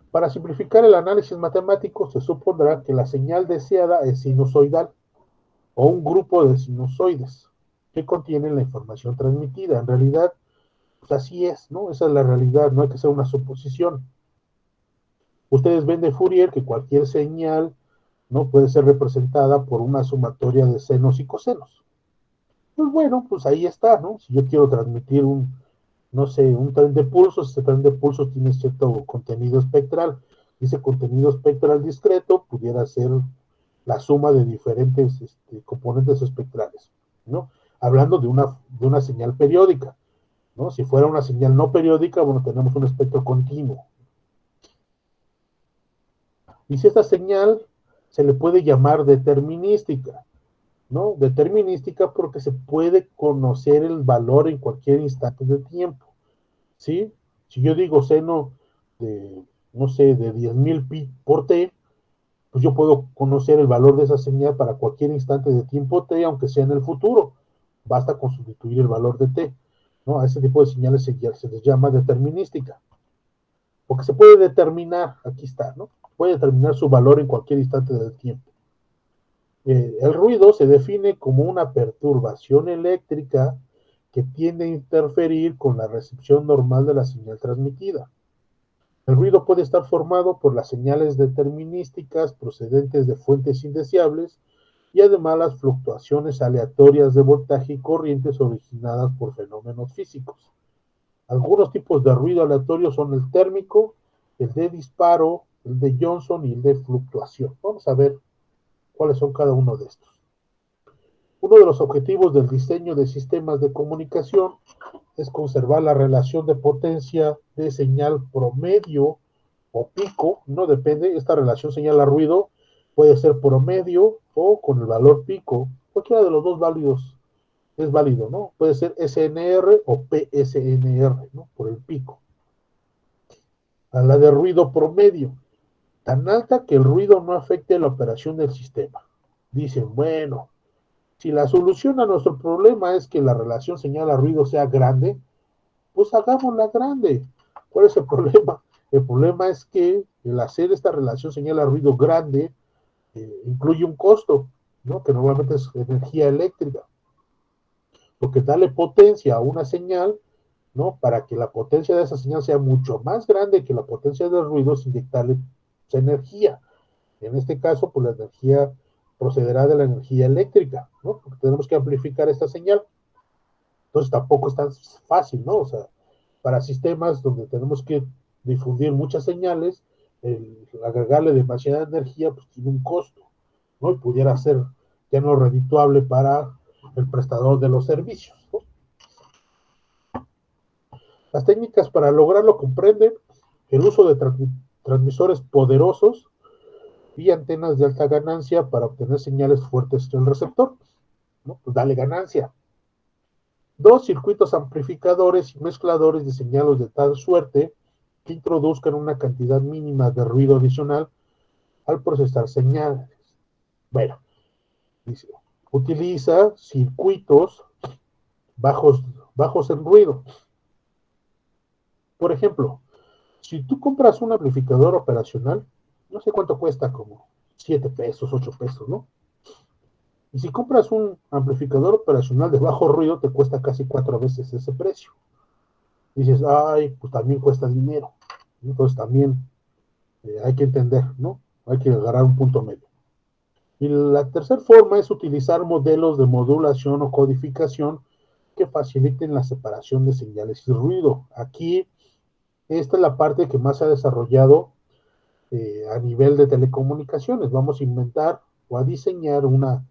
para simplificar el análisis matemático, se supondrá que la señal deseada es sinusoidal o un grupo de sinusoides que contienen la información transmitida. En realidad, pues así es, ¿no? Esa es la realidad, no hay que hacer una suposición. Ustedes ven de Fourier que cualquier señal, ¿no? Puede ser representada por una sumatoria de senos y cosenos. Pues bueno, pues ahí está, ¿no? Si yo quiero transmitir no sé, un tren de pulsos, ese tren de pulsos tiene cierto contenido espectral. Ese contenido espectral discreto pudiera ser la suma de diferentes componentes espectrales, ¿no? Hablando de una señal periódica, ¿no? Si fuera una señal no periódica, bueno, tenemos un espectro continuo. Y si esta señal se le puede llamar determinística, ¿no? Determinística porque se puede conocer el valor en cualquier instante de tiempo, ¿sí? Si yo digo seno de, no sé, de 10.000 pi por t, pues yo puedo conocer el valor de esa señal para cualquier instante de tiempo t, aunque sea en el futuro. Basta con sustituir el valor de t, ¿no? A ese tipo de señales se les llama determinística, porque se puede determinar, aquí está, ¿no? Puede determinar su valor en cualquier instante del tiempo. El ruido se define como una perturbación eléctrica que tiende a interferir con la recepción normal de la señal transmitida. El ruido puede estar formado por las señales determinísticas procedentes de fuentes indeseables y además las fluctuaciones aleatorias de voltaje y corrientes originadas por fenómenos físicos. Algunos tipos de ruido aleatorio son el térmico, el de disparo, el de Johnson y el de fluctuación. Vamos a ver cuáles son cada uno de estos. Uno de los objetivos del diseño de sistemas de comunicación es conservar la relación de potencia de señal promedio o pico, no depende, esta relación señal a ruido puede ser promedio o con el valor pico, cualquiera de los dos válidos es válido, ¿no? Puede ser SNR o PSNR, ¿no? Por el pico. A la de ruido promedio, tan alta que el ruido no afecte la operación del sistema. Dicen, bueno, si la solución a nuestro problema es que la relación señal a ruido sea grande, pues hagámosla grande. ¿Cuál es el problema? El problema es que el hacer esta relación señal a ruido grande incluye un costo, ¿no? Que normalmente es energía eléctrica, porque darle potencia a una señal, ¿no? Para que la potencia de esa señal sea mucho más grande que la potencia del ruido, es inyectarle energía. En este caso, pues la energía procederá de la energía eléctrica, ¿no? Porque tenemos que amplificar esta señal. Entonces tampoco es tan fácil, ¿no? O sea, para sistemas donde tenemos que difundir muchas señales, el agregarle demasiada energía, pues tiene un costo, ¿no? Y pudiera ser ya no redituable para el prestador de los servicios, ¿no? Las técnicas para lograrlo comprenden el uso de transmisores poderosos y antenas de alta ganancia para obtener señales fuertes del receptor, ¿no? Pues dale ganancia. Dos, circuitos amplificadores y mezcladores de señales de tal suerte que introduzcan una cantidad mínima de ruido adicional al procesar señales. Bueno, dice, utiliza circuitos bajos, bajos en ruido. Por ejemplo, si tú compras un amplificador operacional, no sé cuánto cuesta, como 7 pesos, 8 pesos, ¿no? Y si compras un amplificador operacional de bajo ruido, te cuesta casi 4 veces ese precio. Dices, ay, pues también cuesta dinero. Entonces también hay que entender, ¿no? Hay que agarrar un punto medio. Y la tercera forma es utilizar modelos de modulación o codificación que faciliten la separación de señales y ruido. Aquí, esta es la parte que más se ha desarrollado a nivel de telecomunicaciones. Vamos a inventar o a diseñar una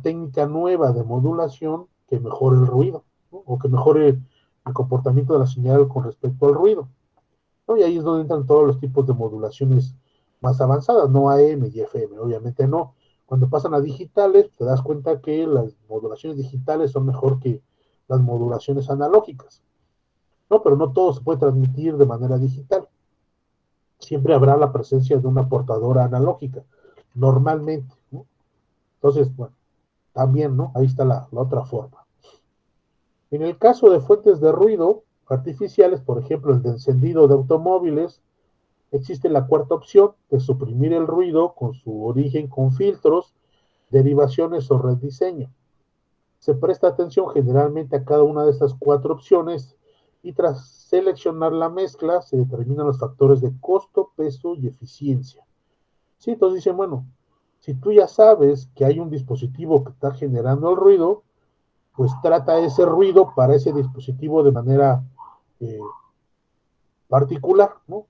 técnica nueva de modulación que mejore el ruido, ¿no? O que mejore el comportamiento de la señal con respecto al ruido, ¿no? Y ahí es donde entran todos los tipos de modulaciones más avanzadas, no AM y FM, obviamente no. Cuando pasan a digitales, te das cuenta que las modulaciones digitales son mejor que las modulaciones analógicas, ¿no? Pero no todo se puede transmitir de manera digital. Siempre habrá la presencia de una portadora analógica, normalmente, ¿no? Entonces, bueno, también, ¿no? Ahí está la otra forma. En el caso de fuentes de ruido artificiales, por ejemplo, el de encendido de automóviles, existe la cuarta opción de suprimir el ruido con su origen con filtros, derivaciones o rediseño. Se presta atención generalmente a cada una de estas cuatro opciones y tras seleccionar la mezcla se determinan los factores de costo, peso y eficiencia. Sí, entonces dicen, bueno, si tú ya sabes que hay un dispositivo que está generando el ruido, pues trata ese ruido para ese dispositivo de manera eh, particular, ¿no?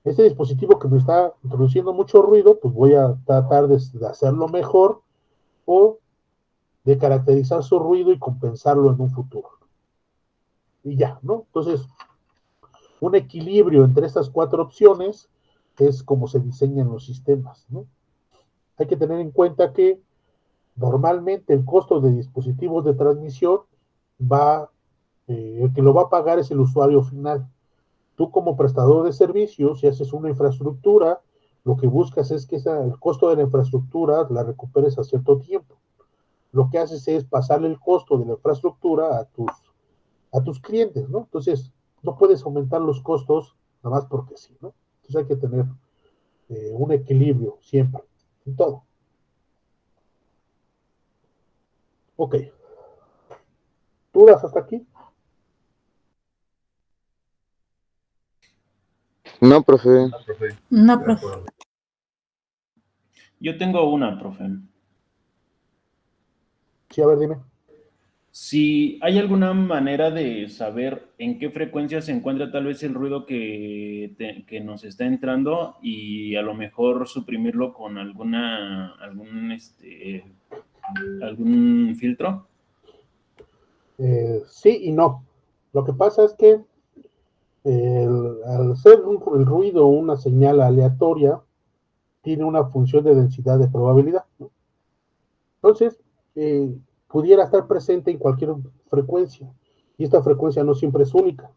Este dispositivo que me está introduciendo mucho ruido, pues voy a tratar de hacerlo mejor o de caracterizar su ruido y compensarlo en un futuro. Y ya, ¿no? Entonces, un equilibrio entre estas cuatro opciones es como se diseñan los sistemas, ¿no? Hay que tener en cuenta que normalmente el costo de dispositivos de transmisión el que lo va a pagar es el usuario final. Tú como prestador de servicios, si haces una infraestructura, lo que buscas es que el costo de la infraestructura la recuperes a cierto tiempo. Lo que haces es pasarle el costo de la infraestructura a tus clientes, ¿no? Entonces, no puedes aumentar los costos nada más porque sí, ¿no? Entonces hay que tener un equilibrio siempre, en todo. Ok, ¿dudas hasta aquí? No, profe. No, profe. Yo tengo una, profe. Sí, a ver, dime. Si hay alguna manera de saber en qué frecuencia se encuentra tal vez el ruido que nos está entrando y a lo mejor suprimirlo con algún filtro. Sí y no. Lo que pasa es que al ser el ruido una señal aleatoria, tiene una función de densidad de probabilidad, ¿no? Entonces, pudiera estar presente en cualquier frecuencia, y esta frecuencia no siempre es única.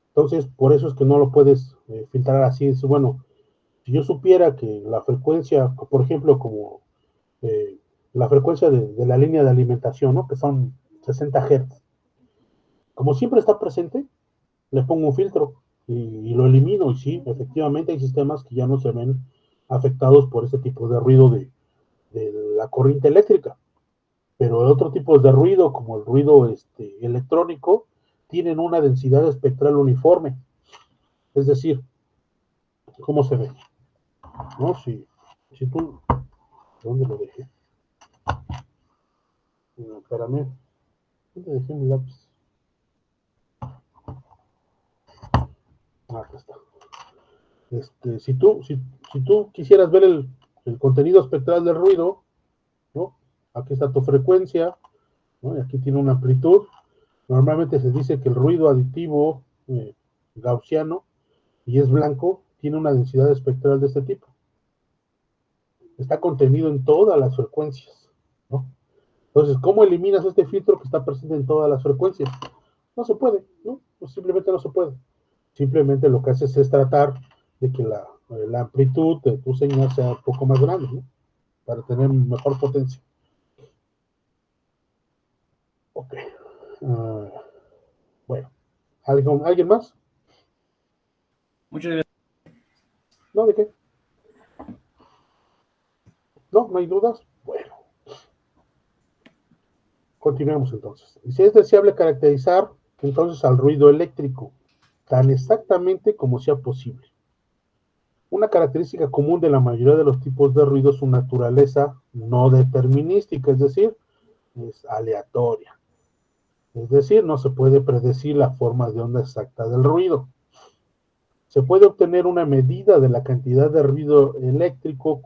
Entonces, por eso es que no lo puedes filtrar así. Es, bueno, si yo supiera que la frecuencia, por ejemplo, como eh, la frecuencia de la línea de alimentación, ¿no? Que son 60 Hz, como siempre está presente, le pongo un filtro y lo elimino. Y sí, efectivamente hay sistemas que ya no se ven afectados por este tipo de ruido de la corriente eléctrica. Pero otro tipo de ruido, como el ruido electrónico, tienen una densidad espectral uniforme. Es decir, ¿cómo se ve? ¿No? Si tú... ¿Dónde lo dejé? No, espérame. ¿Dónde dejé mi lápiz? Acá está. Si tú quisieras ver el contenido espectral del ruido, ¿no? Aquí está tu frecuencia, ¿no? Y aquí tiene una amplitud. Normalmente se dice que el ruido aditivo gaussiano, y es blanco, tiene una densidad espectral de este tipo. Está contenido en todas las frecuencias, ¿no? Entonces, ¿cómo eliminas este filtro que está presente en todas las frecuencias? No se puede, ¿no? Pues simplemente no se puede. Simplemente lo que haces es tratar de que la amplitud de tu señal sea un poco más grande, ¿no? Para tener mejor potencia. Ok. Bueno, ¿alguien más? Muchas gracias. ¿No? ¿De qué? ¿No? ¿No hay dudas? Bueno, continuemos entonces. Si es deseable caracterizar entonces al ruido eléctrico tan exactamente como sea posible. Una característica común de la mayoría de los tipos de ruido es su naturaleza no determinística, es decir, es aleatoria. Es decir, no se puede predecir la forma de onda exacta del ruido. Se puede obtener una medida de la cantidad de ruido eléctrico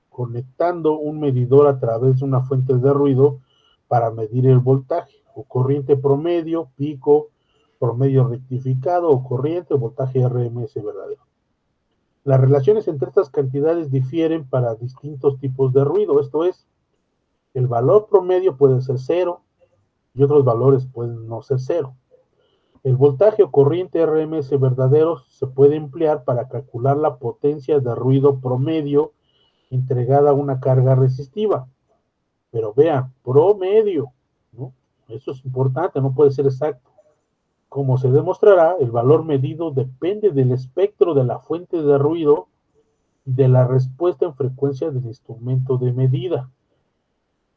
conectando un medidor a través de una fuente de ruido para medir el voltaje, o corriente promedio, pico, promedio rectificado, o corriente, o voltaje RMS verdadero. Las relaciones entre estas cantidades difieren para distintos tipos de ruido, esto es, el valor promedio puede ser cero y otros valores pueden no ser cero. El voltaje o corriente RMS verdadero se puede emplear para calcular la potencia de ruido promedio entregada a una carga resistiva. Pero vean, promedio, ¿no? Eso es importante, no puede ser exacto. Como se demostrará, el valor medido depende del espectro de la fuente de ruido y de la respuesta en frecuencia del instrumento de medida.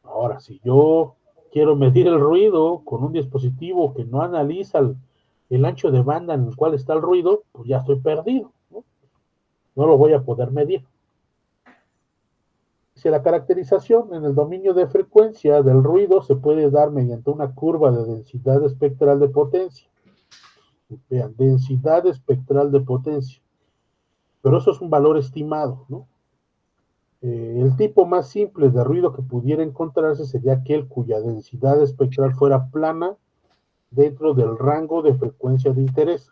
Ahora, si yo quiero medir el ruido con un dispositivo que no analiza el ancho de banda en el cual está el ruido, pues ya estoy perdido, ¿no? No lo voy a poder medir. Si la caracterización en el dominio de frecuencia del ruido se puede dar mediante una curva de densidad espectral de potencia. Vean, densidad espectral de potencia. Pero eso es un valor estimado, ¿no? El tipo más simple de ruido que pudiera encontrarse sería aquel cuya densidad espectral fuera plana dentro del rango de frecuencia de interés.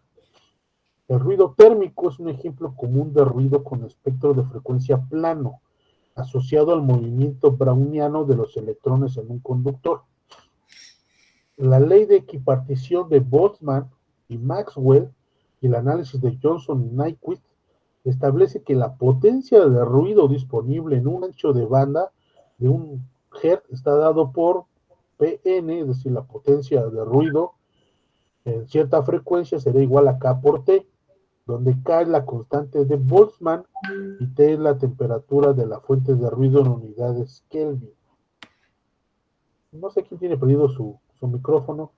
El ruido térmico es un ejemplo común de ruido con espectro de frecuencia plano, asociado al movimiento browniano de los electrones en un conductor. La ley de equipartición de Boltzmann y Maxwell y el análisis de Johnson y Nyquist establece que la potencia de ruido disponible en un ancho de banda de un Hz está dado por Pn, es decir, la potencia de ruido en cierta frecuencia será igual a K por T, donde K es la constante de Boltzmann y T es la temperatura de la fuente de ruido en unidades Kelvin. No sé quién tiene perdido su micrófono.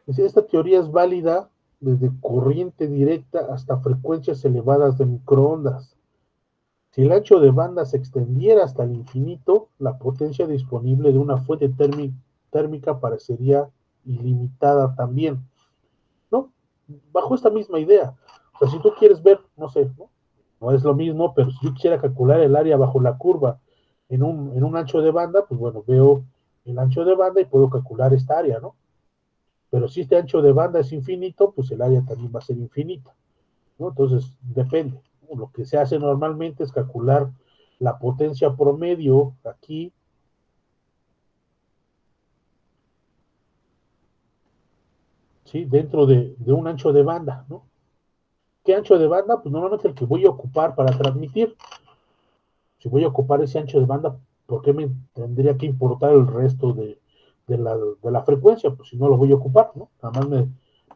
Esta teoría es válida desde corriente directa hasta frecuencias elevadas de microondas. Si el ancho de banda se extendiera hasta el infinito, la potencia disponible de una fuente térmica parecería ilimitada también, ¿no? Bajo esta misma idea. O sea, si tú quieres ver, no sé, no es lo mismo, pero si yo quisiera calcular el área bajo la curva en un ancho de banda, pues bueno, veo el ancho de banda y puedo calcular esta área, ¿no? Pero si este ancho de banda es infinito, pues el área también va a ser infinita, ¿no? Entonces, depende. Lo que se hace normalmente es calcular la potencia promedio aquí, ¿sí? Dentro de un ancho de banda, ¿no? ¿Qué ancho de banda? Pues normalmente el que voy a ocupar para transmitir. Si voy a ocupar ese ancho de banda, ¿por qué me tendría que importar el resto de la frecuencia? Pues si no lo voy a ocupar, ¿no? Nada más me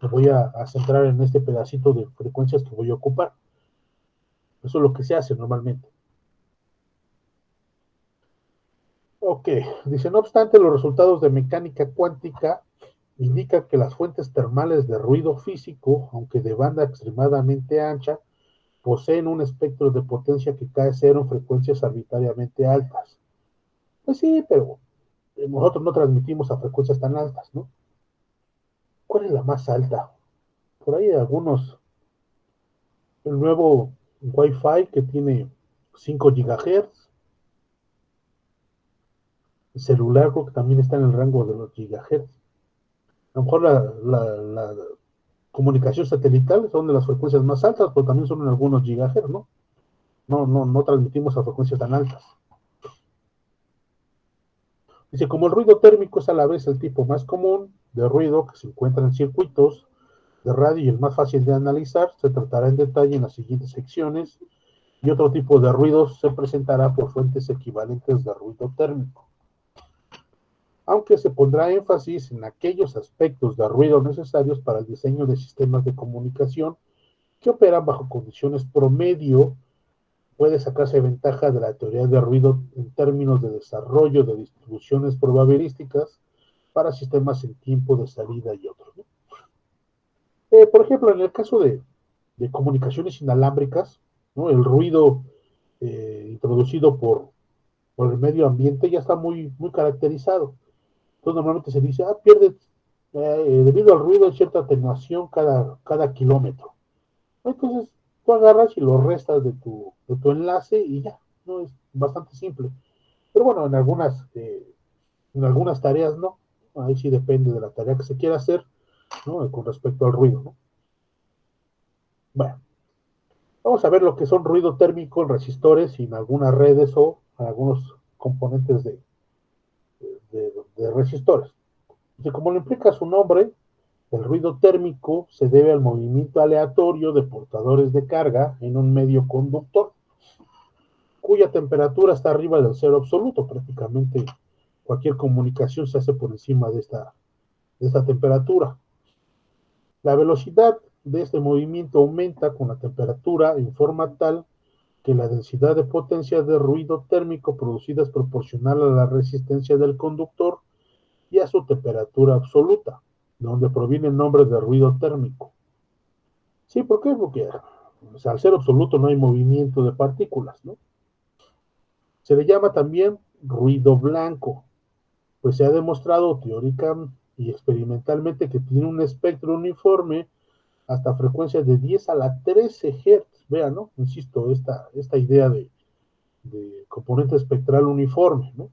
voy a centrar en este pedacito de frecuencias que voy a ocupar. Eso es lo que se hace normalmente. Ok, dice, no obstante, los resultados de mecánica cuántica indican que las fuentes termales de ruido físico, aunque de banda extremadamente ancha, poseen un espectro de potencia que cae cero en frecuencias arbitrariamente altas. Pues sí, pero nosotros no transmitimos a frecuencias tan altas, ¿no? ¿Cuál es la más alta? Por ahí hay algunos, el nuevo Wi-Fi que tiene 5 GHz, el celular creo que también está en el rango de los gigahertz. A lo mejor la comunicación satelital son de las frecuencias más altas, pero también son en algunos gigahertz, ¿no? No transmitimos a frecuencias tan altas. Dice, como el ruido térmico es a la vez el tipo más común de ruido que se encuentra en circuitos de radio y el más fácil de analizar, se tratará en detalle en las siguientes secciones y otro tipo de ruido se presentará por fuentes equivalentes de ruido térmico. Aunque se pondrá énfasis en aquellos aspectos de ruido necesarios para el diseño de sistemas de comunicación que operan bajo condiciones promedio, puede sacarse ventaja de la teoría de ruido en términos de desarrollo de distribuciones probabilísticas para sistemas en tiempo de salida y otros, ¿no? Por ejemplo, en el caso de comunicaciones inalámbricas, ¿no? El ruido introducido por el medio ambiente ya está muy caracterizado. Entonces normalmente se dice, pierde, debido al ruido, hay cierta atenuación cada kilómetro. Entonces tú agarras y lo restas de tu enlace y ya, ¿no? Es bastante simple. Pero bueno, en algunas tareas no. Ahí sí depende de la tarea que se quiera hacer, ¿no? Con respecto al ruido, ¿no? Bueno, vamos a ver lo que son ruido térmico en resistores y en algunas redes o en algunos componentes de resistores. Y como lo implica su nombre, el ruido térmico se debe al movimiento aleatorio de portadores de carga en un medio conductor, cuya temperatura está arriba del cero absoluto. Prácticamente cualquier comunicación se hace por encima de esta temperatura. La velocidad de este movimiento aumenta con la temperatura en forma tal que la densidad de potencia de ruido térmico producida es proporcional a la resistencia del conductor y a su temperatura absoluta, de donde proviene el nombre de ruido térmico. Sí, ¿por qué? Porque al ser absoluto no hay movimiento de partículas, ¿no? Se le llama también ruido blanco, pues se ha demostrado teórica y experimentalmente que tiene un espectro uniforme hasta frecuencias de 10 a la 13 Hz. Vean, ¿no? Insisto, esta idea de componente espectral uniforme, ¿no?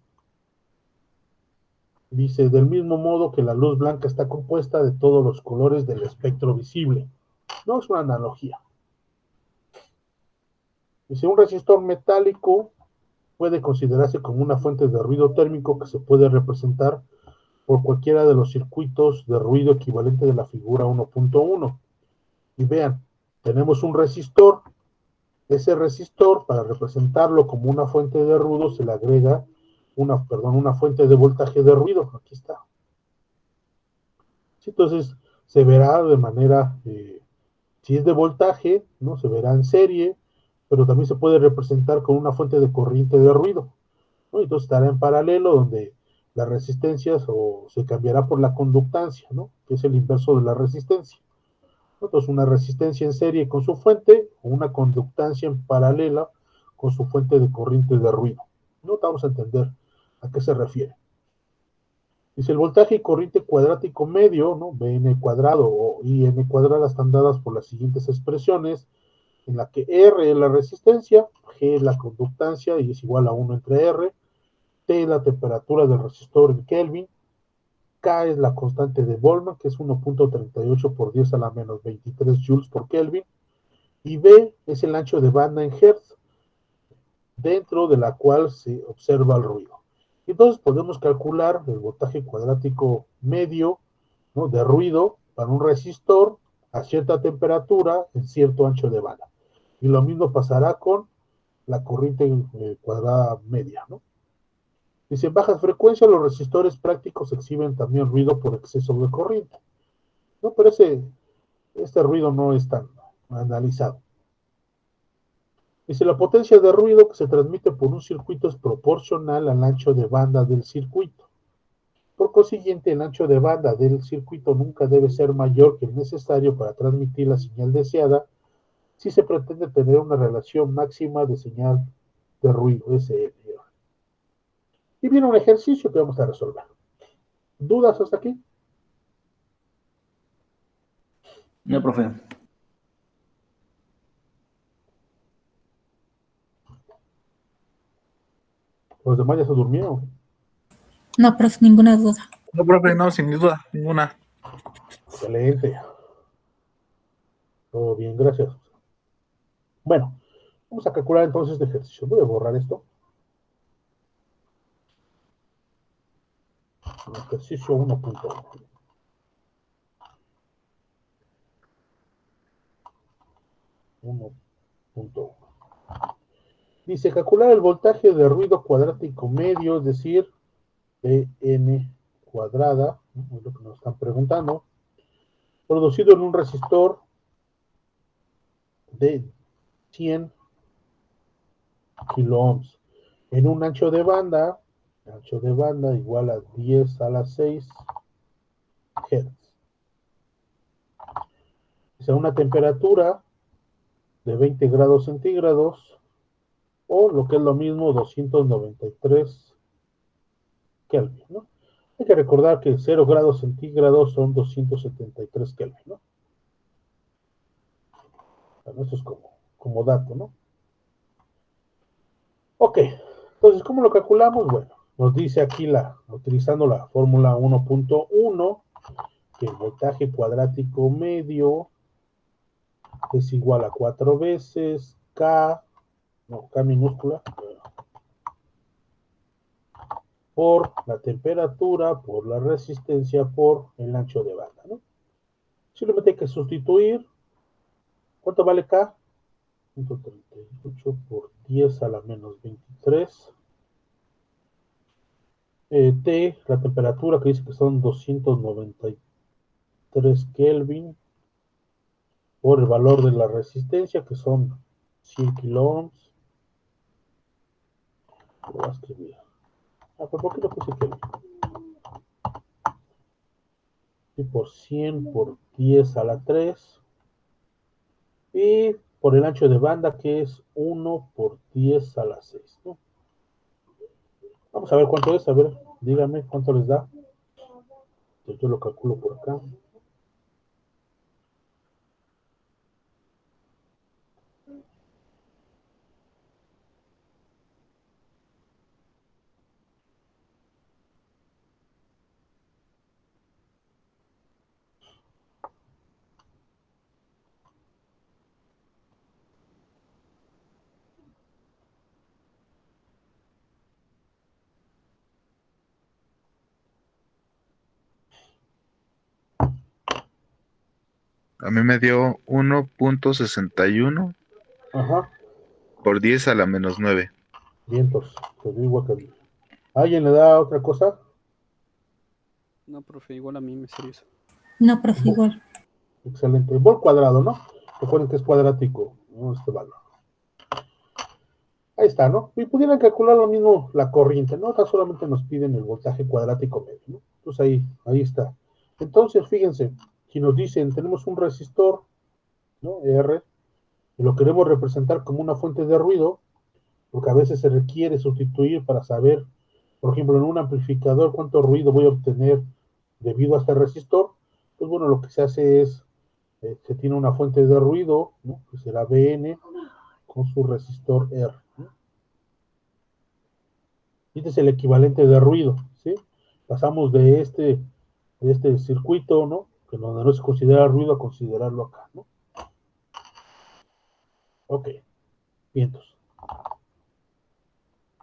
Dice, del mismo modo que la luz blanca está compuesta de todos los colores del espectro visible. No es una analogía. Dice, un resistor metálico puede considerarse como una fuente de ruido térmico que se puede representar por cualquiera de los circuitos de ruido equivalente de la figura 1.1. Y vean, tenemos un resistor. Ese resistor, para representarlo como una fuente de ruido, se le agrega una fuente de voltaje de ruido. Aquí está. Sí, entonces, se verá de manera, si es de voltaje, ¿no? Se verá en serie, pero también se puede representar con una fuente de corriente de ruido, ¿no? Entonces estará en paralelo donde las resistencias o se cambiará por la conductancia, ¿no? Que es el inverso de la resistencia. Entonces una resistencia en serie con su fuente o una conductancia en paralela con su fuente de corriente de ruido. No vamos a entender a qué se refiere. Dice el voltaje y corriente cuadrático medio, ¿no? Bn cuadrado o In cuadrada están dadas por las siguientes expresiones, en la que R es la resistencia, G es la conductancia y es igual a 1 entre R, T es la temperatura del resistor en Kelvin, K es la constante de Boltzmann, que es 1.38 por 10 a la menos 23 joules por Kelvin, y B es el ancho de banda en Hertz, dentro de la cual se observa el ruido. Entonces podemos calcular el voltaje cuadrático medio, ¿no? De ruido para un resistor a cierta temperatura en cierto ancho de banda. Y lo mismo pasará con la corriente cuadrada media, ¿no? Dice, en bajas frecuencias los resistores prácticos exhiben también ruido por exceso de corriente, ¿no? Pero este ruido no es tan analizado. Dice, la potencia de ruido que se transmite por un circuito es proporcional al ancho de banda del circuito. Por consiguiente, el ancho de banda del circuito nunca debe ser mayor que el necesario para transmitir la señal deseada si se pretende tener una relación máxima de señal de ruido, SL. Y viene un ejercicio que vamos a resolver. ¿Dudas hasta aquí? No, profe. Los demás ya se durmieron. No, profe, ninguna duda. No, profe, no, sin duda, ninguna. Excelente. Todo bien, gracias. Bueno, vamos a calcular entonces este ejercicio. Voy a borrar esto. Ejercicio 1.1. 1.1. Dice, calcular el voltaje de ruido cuadrático medio, es decir, N cuadrada, ¿no? Es lo que nos están preguntando, producido en un resistor de 100 kiloohms en un ancho de banda igual a 10 a la 6 Hz. Dice, una temperatura de 20 grados centígrados o lo que es lo mismo 293 Kelvin, ¿no? Hay que recordar que 0 grados centígrados son 273 Kelvin, ¿no? Bueno, eso es como dato, ¿no? Ok, entonces, ¿cómo lo calculamos? Bueno, nos dice aquí utilizando la fórmula 1.1, que el voltaje cuadrático medio es igual a 4 veces K minúscula, por la temperatura, por la resistencia, por el ancho de banda, ¿no? Simplemente hay que sustituir. ¿Cuánto vale K? 138 por 10 a la menos 23. T, la temperatura que dice que son 293 Kelvin, por el valor de la resistencia que son 100 kiloohms. Lo voy a escribir. ¿Por qué no puse Kelvin? Y por 100 por 10 a la 3. Y por el ancho de banda que es 1 por 10 a la 6, ¿no? Vamos a ver cuánto es, a ver, díganme cuánto les da. Entonces yo lo calculo por acá. A mí me dio 1.61 Ajá, por 10 a la menos 9. vientos, te digo que ¿alguien le da otra cosa? No, profe, igual a mí me sería eso. No, profe, igual. Excelente. Vol cuadrado, ¿no? Recuerden que es cuadrático, ¿no? Este valor. Ahí está, ¿no? Y pudieran calcular lo mismo la corriente, ¿no? Acá solamente nos piden el voltaje cuadrático medio, ¿no? Entonces ahí está. Entonces, fíjense, si nos dicen, tenemos un resistor, ¿no? R, y lo queremos representar como una fuente de ruido, porque a veces se requiere sustituir para saber, por ejemplo, en un amplificador cuánto ruido voy a obtener debido a este resistor. Pues bueno, lo que se hace es, se tiene una fuente de ruido, ¿no? Que será Vn con su resistor R, ¿no? Este es el equivalente de ruido, ¿sí? Pasamos de este circuito, ¿no? Que donde no se considera ruido a considerarlo acá, ¿no? Ok, vientos.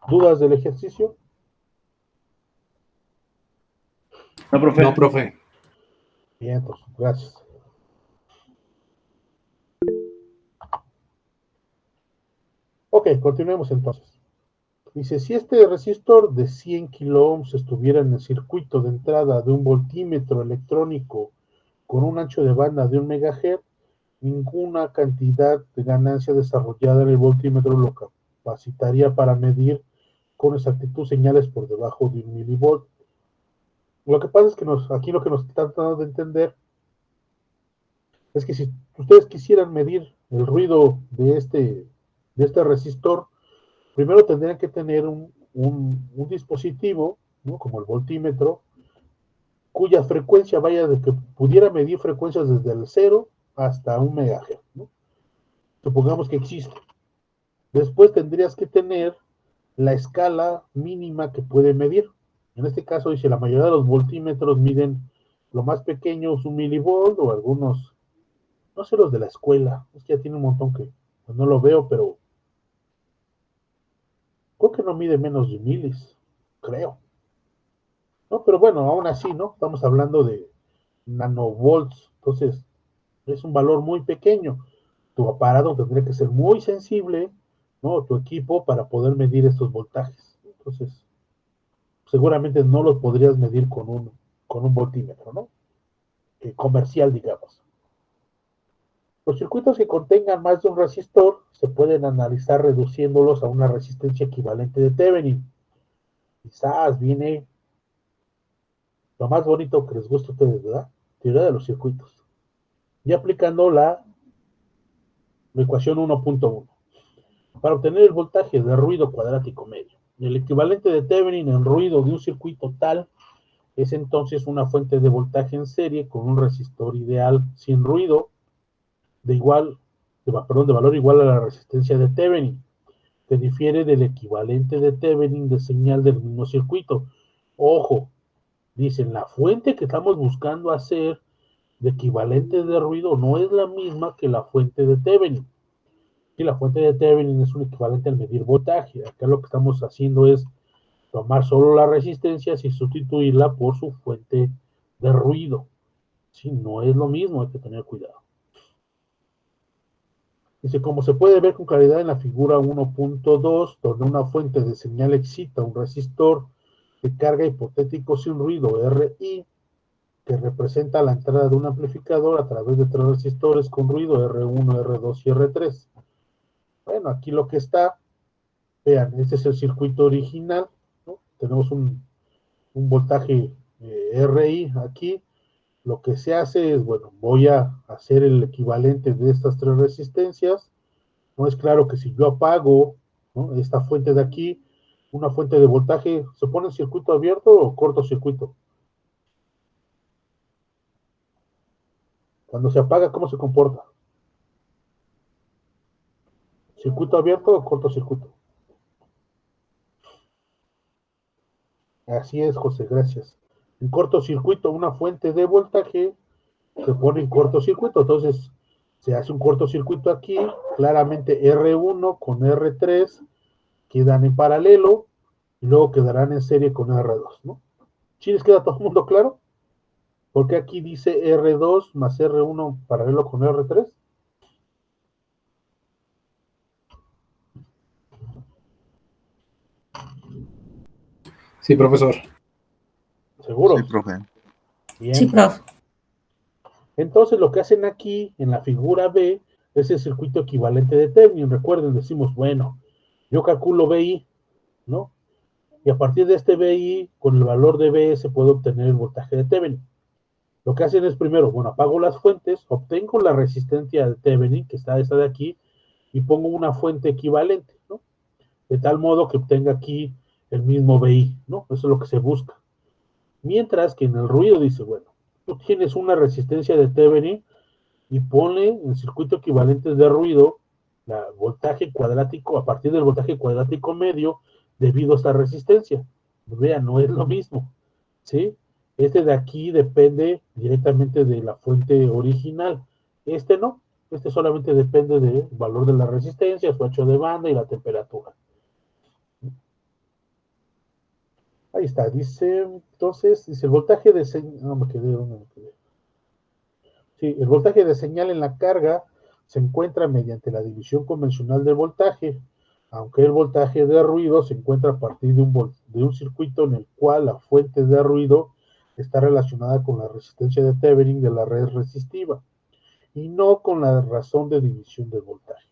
¿Dudas del ejercicio? No, profe. No, profe. Vientos, gracias. Ok, continuemos entonces. Dice, si este resistor de 100 kiloohms estuviera en el circuito de entrada de un voltímetro electrónico con un ancho de banda de 1 MHz, ninguna cantidad de ganancia desarrollada en el voltímetro lo capacitaría para medir con exactitud señales por debajo de 1 milivolt. Lo que pasa es que aquí lo que nos están tratando de entender es que si ustedes quisieran medir el ruido de este resistor, primero tendrían que tener un dispositivo, ¿no?, como el voltímetro, cuya frecuencia vaya de que pudiera medir frecuencias desde el 0 hasta 1 MHz, ¿no? Supongamos que existe. Después tendrías que tener la escala mínima que puede medir. En este caso dice, la mayoría de los voltímetros miden lo más pequeño es 1 milivolt, o algunos, no sé, los de la escuela, es que ya tiene un montón que pues no lo veo, pero creo que no mide menos de milis, creo. No, pero bueno, aún así, ¿no? Estamos hablando de nanovolts, entonces es un valor muy pequeño. Tu aparato tendría que ser muy sensible, ¿no?, tu equipo, para poder medir estos voltajes. Entonces, seguramente no los podrías medir con un voltímetro, ¿no?, comercial, digamos. Los circuitos que contengan más de un resistor se pueden analizar reduciéndolos a una resistencia equivalente de Thevenin. Quizás viene lo más bonito que les gusta a ustedes, ¿verdad? Teoría de los circuitos. Y aplicando la ecuación 1.1. Para obtener el voltaje de ruido cuadrático medio, el equivalente de Thevenin en ruido de un circuito tal es entonces una fuente de voltaje en serie con un resistor ideal sin ruido de valor igual a la resistencia de Thevenin, que difiere del equivalente de Thevenin de señal del mismo circuito. Ojo, dicen, la fuente que estamos buscando hacer de equivalente de ruido no es la misma que la fuente de Thevenin. Y la fuente de Thevenin es un equivalente al medir voltaje. Acá lo que estamos haciendo es tomar solo la resistencia y sustituirla por su fuente de ruido. Sí, no es lo mismo, hay que tener cuidado. Dice, como se puede ver con claridad en la figura 1.2, donde una fuente de señal excita un resistor de carga hipotético sin ruido, RI, que representa la entrada de un amplificador a través de 3 resistores con ruido, R1, R2 y R3. Bueno, aquí lo que está, vean, este es el circuito original, ¿no? Tenemos un voltaje RI aquí. Lo que se hace es, bueno, voy a hacer el equivalente de estas 3 resistencias. No es claro que si yo apago, ¿no?, esta fuente de aquí, una fuente de voltaje, ¿se pone en circuito abierto o cortocircuito? Cuando se apaga, ¿cómo se comporta? ¿Circuito abierto o cortocircuito? Así es, José, gracias. En cortocircuito, una fuente de voltaje se pone en cortocircuito, entonces se hace un cortocircuito aquí, claramente R1 con R3 quedan en paralelo y luego quedarán en serie con R2, ¿no? ¿Sí les queda todo el mundo claro? Porque aquí dice R2 más R1 paralelo con R3. Sí, profesor. ¿Seguro? Sí, profe. Bien. Sí, profe. Entonces lo que hacen aquí en la figura B es el circuito equivalente de Thevenin. Recuerden, decimos, bueno, yo calculo BI, ¿no? Y a partir de este BI, con el valor de B se puede obtener el voltaje de Thevenin. Lo que hacen es primero, bueno, apago las fuentes, obtengo la resistencia de Thevenin, que está esta de aquí, y pongo una fuente equivalente, ¿no? De tal modo que obtenga aquí el mismo BI, ¿no? Eso es lo que se busca. Mientras que en el ruido dice, bueno, tú tienes una resistencia de Thevenin y pone en circuito equivalente de ruido la voltaje cuadrático a partir del voltaje cuadrático medio debido a esta resistencia. Vean, no es lo mismo, ¿sí? Este de aquí depende directamente de la fuente original. Este no, este solamente depende del valor de la resistencia, su ancho de banda y la temperatura. Ahí está, dice, entonces, dice el voltaje de señal, no me quedé, ¿dónde me quedé? Sí, el voltaje de señal en la carga se encuentra mediante la división convencional del voltaje, aunque el voltaje de ruido se encuentra a partir de un circuito en el cual la fuente de ruido está relacionada con la resistencia de Thevenin de la red resistiva. y no con la razón de división del voltaje.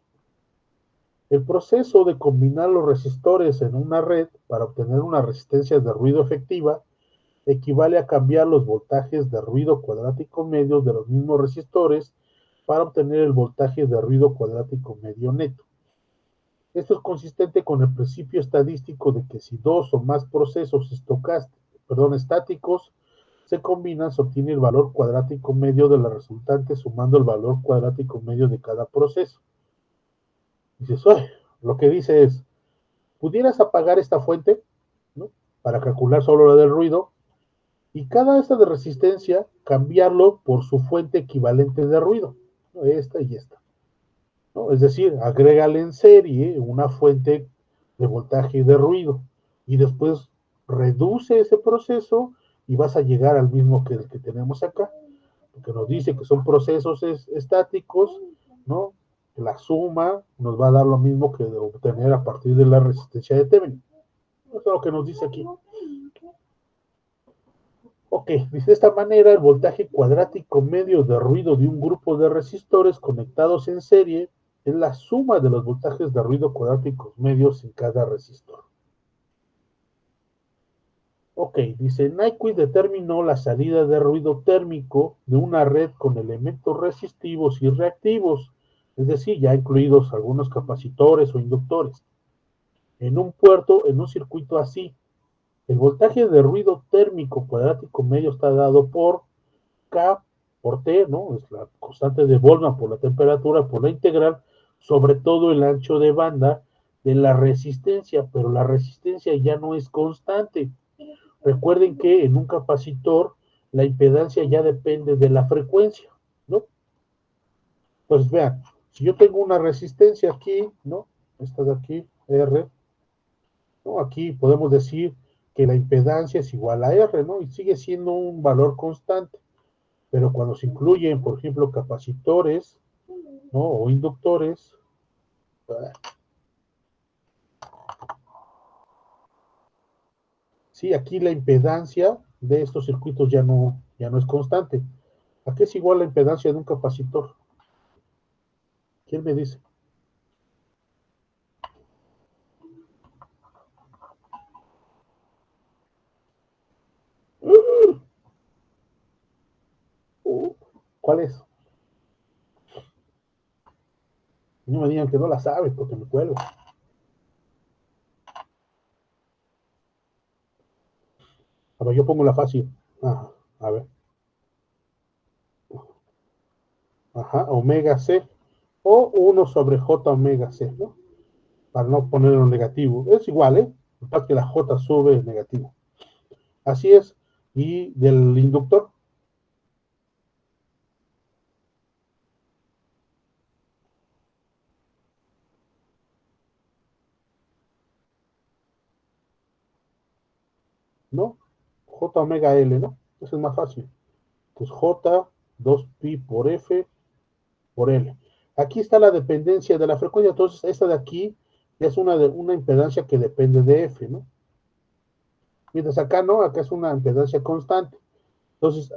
El proceso de combinar los resistores en una red para obtener una resistencia de ruido efectiva equivale a cambiar los voltajes de ruido cuadrático medio de los mismos resistores para obtener el voltaje de ruido cuadrático medio neto. Esto es consistente con el principio estadístico de que si dos o más procesos estáticos se combinan, se obtiene el valor cuadrático medio de la resultante sumando el valor cuadrático medio de cada proceso. Dices, lo que dice es, ¿pudieras apagar esta fuente, ¿no?, para calcular solo la del ruido? Y cada esta de resistencia, cambiarlo por su fuente equivalente de ruido, ¿no?, esta y esta, ¿no? Es decir, agrégale en serie una fuente de voltaje y de ruido, y después reduce ese proceso y vas a llegar al mismo que el que tenemos acá, porque nos dice que son procesos estáticos, ¿no? La suma nos va a dar lo mismo que de obtener a partir de la resistencia de Thevenin. Eso es lo que nos dice aquí. Ok, dice de esta manera, el voltaje cuadrático medio de ruido de un grupo de resistores conectados en serie es la suma de los voltajes de ruido cuadráticos medios en cada resistor. Ok, dice, Nyquist determinó la salida de ruido térmico de una red con elementos resistivos y reactivos, es decir, ya incluidos algunos capacitores o inductores, en un puerto, en un circuito así. El voltaje de ruido térmico cuadrático medio está dado por K por T, ¿no? Es la constante de Boltzmann por la temperatura, por la integral, sobre todo el ancho de banda de la resistencia, pero la resistencia ya no es constante. Recuerden que en un capacitor la impedancia ya depende de la frecuencia, ¿no? Pues vean, si yo tengo una resistencia aquí, ¿no? Esta de aquí, R, ¿no? Aquí podemos decir que la impedancia es igual a R, ¿no? Y sigue siendo un valor constante. Pero cuando se incluyen, por ejemplo, capacitores, ¿no?, o inductores, sí, aquí la impedancia de estos circuitos ya no es constante. ¿A qué es igual la impedancia de un capacitor? ¿Quién me dice? ¿Cuál es? No me digan que no la sabe porque me cuelgo. A ver, yo pongo la fácil. Ajá, a ver. Ajá, omega C. O 1 sobre J omega C, ¿no? Para no ponerlo negativo. Es igual, ¿eh? Para que la J sube negativo. Así es. Y del inductor. ¿No? J omega L, ¿no? Eso es más fácil. Pues J, 2pi por F por L. Aquí está la dependencia de la frecuencia. Entonces, esta de aquí es una impedancia que depende de F, ¿no? Mientras acá no, acá es una impedancia constante. Entonces,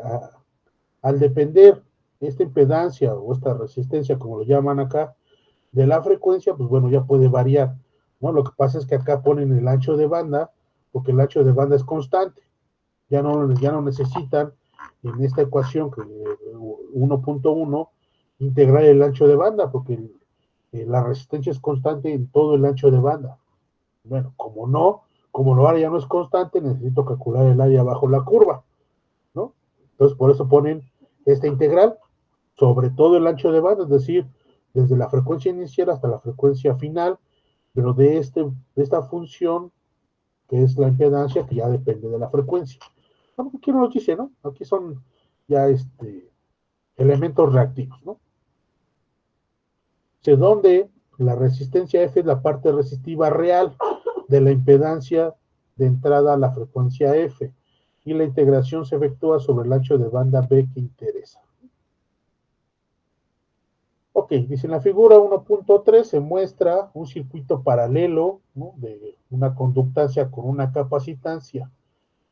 al depender esta impedancia o esta resistencia, como lo llaman acá, de la frecuencia, pues bueno, ya puede variar, ¿no? Lo que pasa es que acá ponen el ancho de banda, porque el ancho de banda es constante. Ya no necesitan en esta ecuación que 1.1 integrar el ancho de banda, porque la resistencia es constante en todo el ancho de banda. Bueno, como el área no es constante, necesito calcular el área bajo la curva, ¿no? Entonces, por eso ponen esta integral sobre todo el ancho de banda, es decir, desde la frecuencia inicial hasta la frecuencia final, pero de esta función, que es la impedancia, que ya depende de la frecuencia. Aquí no nos dice, ¿no? Aquí son ya elementos reactivos, ¿no? De donde la resistencia F es la parte resistiva real de la impedancia de entrada a la frecuencia F, y la integración se efectúa sobre el ancho de banda B que interesa. Ok, dice en la figura 1.3 se muestra un circuito paralelo, ¿no?, de una conductancia con una capacitancia.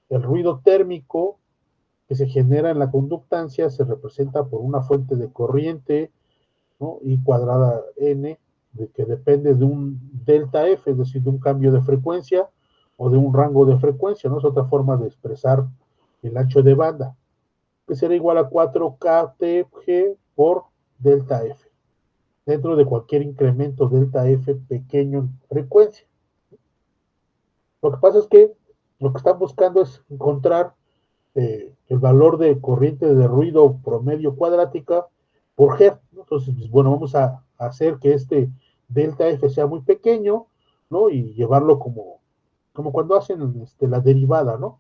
El ruido térmico que se genera en la conductancia se representa por una fuente de corriente, ¿no? I cuadrada n, de que depende de un delta F, es decir, de un cambio de frecuencia o de un rango de frecuencia, ¿no? Es otra forma de expresar el ancho de banda, que será igual a 4kTg por delta F, dentro de cualquier incremento delta F pequeño en frecuencia. Lo que pasa es que lo que están buscando es encontrar el valor de corriente de ruido promedio cuadrática por G. Entonces, pues, bueno, vamos a hacer que este delta F sea muy pequeño, ¿no? Y llevarlo como cuando hacen la derivada, ¿no?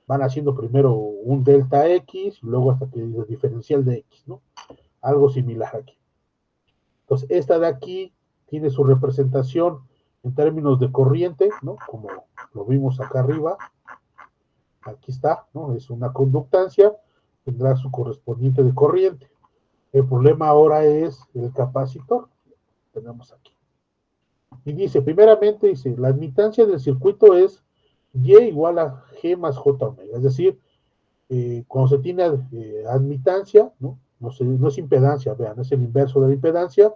Van haciendo primero un delta X, y luego hasta que el diferencial de X, ¿no? Algo similar aquí. Entonces, esta de aquí tiene su representación en términos de corriente, ¿no? Como lo vimos acá arriba. Aquí está, ¿no? Es una conductancia, tendrá su correspondiente de corriente. El problema ahora es el capacitor. Tenemos aquí. Y dice, primeramente, dice, la admitancia del circuito es Y igual a G más J omega. Es decir, cuando se tiene admitancia, ¿no? No es impedancia, vean, es el inverso de la impedancia.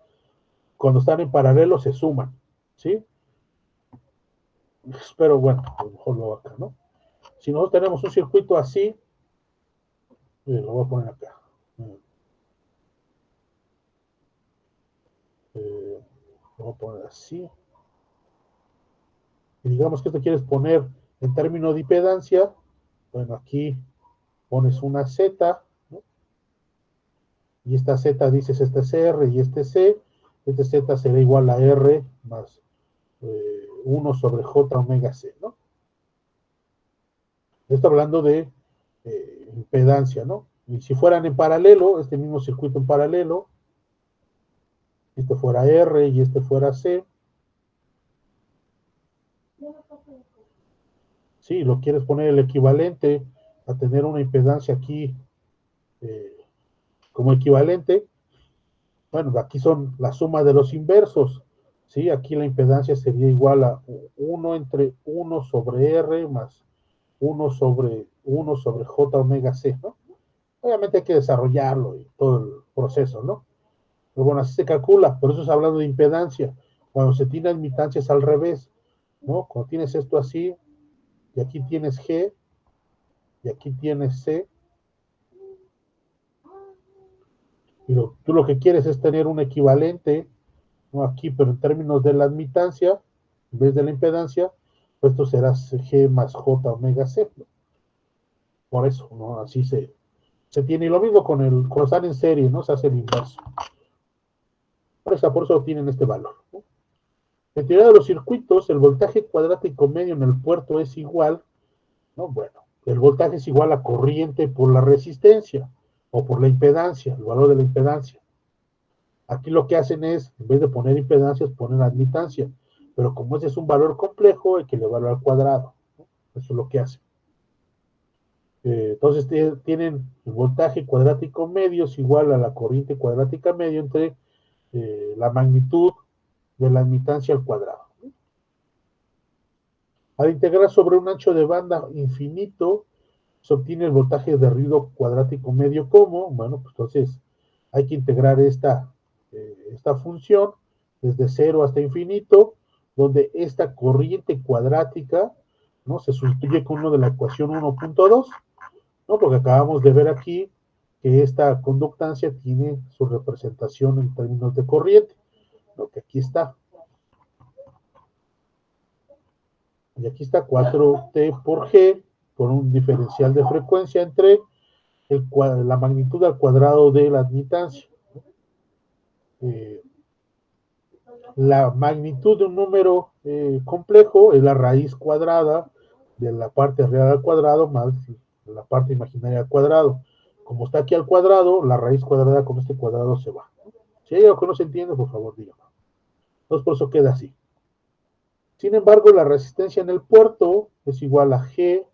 Cuando están en paralelo se suman, ¿sí? Pero bueno, a lo mejor lo hago acá, ¿no? Si nosotros tenemos un circuito así, lo voy a poner acá. Lo voy a poner así. Y digamos que esto quieres poner en términos de impedancia. Bueno, aquí pones una Z, ¿no? Y esta Z dices este es R y este C. Este Z será igual a R más 1 sobre J omega C, ¿no? Esto hablando de impedancia, ¿no? Y si fueran en paralelo, este mismo circuito en paralelo, este fuera R y este fuera C. Sí, lo quieres poner el equivalente a tener una impedancia aquí como equivalente. Bueno, aquí son la suma de los inversos. ¿Sí? Aquí la impedancia sería igual a 1 entre 1 sobre R más 1 sobre J omega C, ¿no? Obviamente hay que desarrollarlo y todo el proceso, ¿no? Pero bueno, así se calcula, por eso es hablando de impedancia. Cuando se tiene admitancia es al revés, ¿no? Cuando tienes esto así, y aquí tienes G, y aquí tienes C, y tú lo que quieres es tener un equivalente, ¿no? Aquí, pero en términos de la admitancia, en vez de la impedancia, pues esto será G más J omega C, ¿no? Por eso, ¿no? Así se tiene, y lo mismo cuando están en serie, ¿no? Se hace el inverso. Por eso obtienen este valor, ¿no? En teoría de los circuitos, el voltaje cuadrático medio en el puerto es igual, ¿no? Bueno, el voltaje es igual a corriente por la resistencia o por la impedancia, el valor de la impedancia. Aquí lo que hacen es, en vez de poner impedancias, poner admitancia. Pero como ese es un valor complejo, hay que elevarlo al cuadrado, ¿no? Eso es lo que hacen. Entonces tienen el voltaje cuadrático medio es igual a la corriente cuadrática medio entre la magnitud de la admitancia al cuadrado. Al integrar sobre un ancho de banda infinito, se obtiene el voltaje de ruido cuadrático medio como, bueno, pues entonces hay que integrar esta función desde 0 hasta infinito, donde esta corriente cuadrática, ¿no? Se sustituye con uno de la ecuación 1.2, ¿no? Porque acabamos de ver aquí que esta conductancia tiene su representación en términos de corriente, ¿no? Que aquí está. Y aquí está 4T por G, por un diferencial de frecuencia entre la magnitud al cuadrado de la admitancia. La magnitud de un número complejo es la raíz cuadrada de la parte real al cuadrado más la parte imaginaria al cuadrado. Como está aquí al cuadrado, la raíz cuadrada con este cuadrado se va. Si hay algo que no se entiende, por favor, dígame. Entonces, por eso queda así. Sin embargo, la resistencia en el puerto es igual a G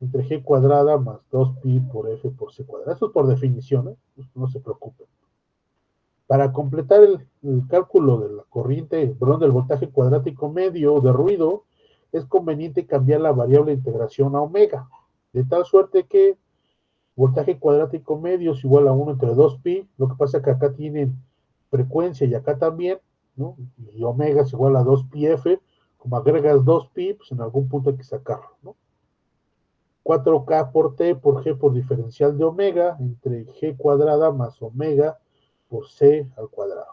entre G cuadrada más 2pi por F por C cuadrada. Eso es por definición, ¿eh? No se preocupen. Para completar el cálculo de la corriente, perdón, del voltaje cuadrático medio de ruido, es conveniente cambiar la variable de integración a omega, de tal suerte que Voltaje cuadrático medio es igual a 1 entre 2pi. Lo que pasa es que acá tienen frecuencia y acá también, ¿no? Y omega es igual a 2πf. Como agregas 2pi, pues en algún punto hay que sacarlo, ¿no? 4k por t por g por diferencial de omega entre g cuadrada más omega por c al cuadrado.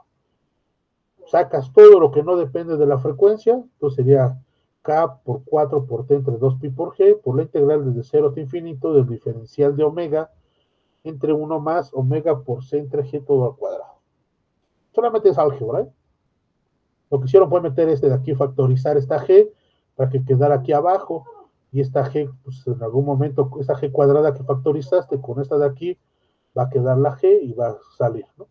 Sacas todo lo que no depende de la frecuencia, entonces sería k por 4 por t entre 2pi por g por la integral desde 0 hasta infinito del diferencial de omega entre 1 más omega por c entre g todo al cuadrado. Solamente es álgebra, ¿eh? Lo que hicieron fue meter este de aquí, factorizar esta g para que quedara aquí abajo, y esta g, pues en algún momento, esta g cuadrada que factorizaste con esta de aquí, va a quedar la g y va a salir, ¿no?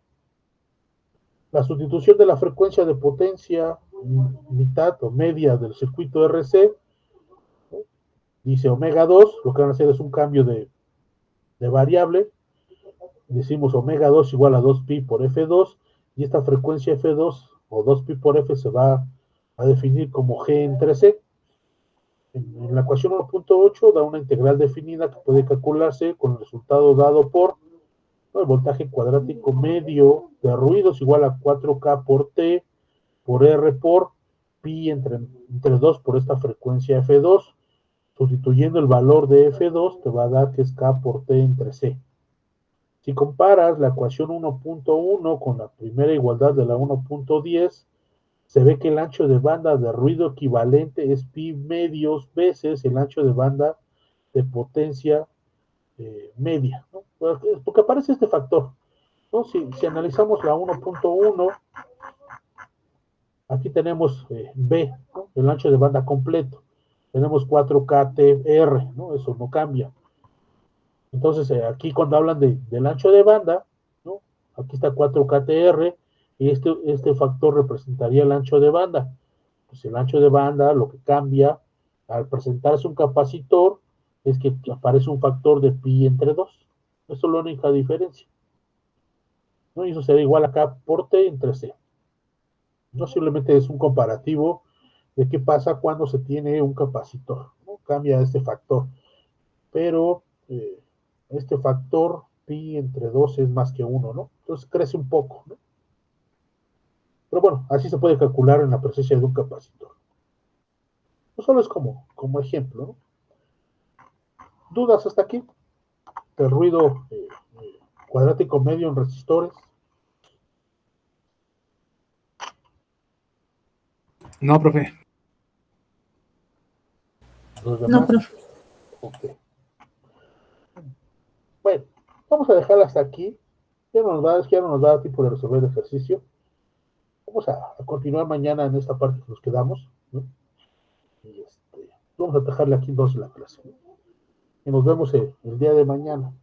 La sustitución de la frecuencia de potencia mitad o media del circuito RC, ¿no? Dice omega 2, lo que van a hacer es un cambio de variable, decimos omega 2 igual a 2pi por F2, y esta frecuencia F2 o 2pi por F se va a definir como G entre C. En la ecuación 1.8 da una integral definida que puede calcularse con el resultado dado por, ¿no?, el voltaje cuadrático medio de ruido es igual a 4K por T por R por pi entre 2 por esta frecuencia F2. Sustituyendo el valor de F2 te va a dar que es K por T entre C. Si comparas la ecuación 1.1 con la primera igualdad de la 1.10, se ve que el ancho de banda de ruido equivalente es pi medios veces el ancho de banda de potencia media, ¿no? Porque aparece este factor, ¿no? Si analizamos la 1.1, aquí tenemos B, ¿no?, el ancho de banda completo. Tenemos 4KTR, ¿no? Eso no cambia. Entonces, aquí cuando hablan del ancho de banda, ¿no?, aquí está 4KTR, y este factor representaría el ancho de banda. Pues el ancho de banda, lo que cambia al presentarse un capacitor es que aparece un factor de pi entre 2. Eso es la única diferencia, ¿no? Y eso será igual a K por T entre C. No simplemente es un comparativo de qué pasa cuando se tiene un capacitor, ¿no? Cambia este factor, pero este factor pi entre 2 es más que 1, ¿no? Entonces crece un poco, ¿no? Pero bueno, así se puede calcular en la presencia de un capacitor. No solo es como ejemplo, ¿no? ¿Dudas hasta aquí? El ruido cuadrático medio en resistores. No, profe. Los No, demás. profe. Ok. Bueno, vamos a dejarla hasta aquí. Ya no nos da tiempo de resolver el ejercicio. Vamos a continuar mañana en esta parte que nos quedamos, ¿no? Y vamos a dejarle aquí entonces la clase, ¿no? Y nos vemos el día de mañana.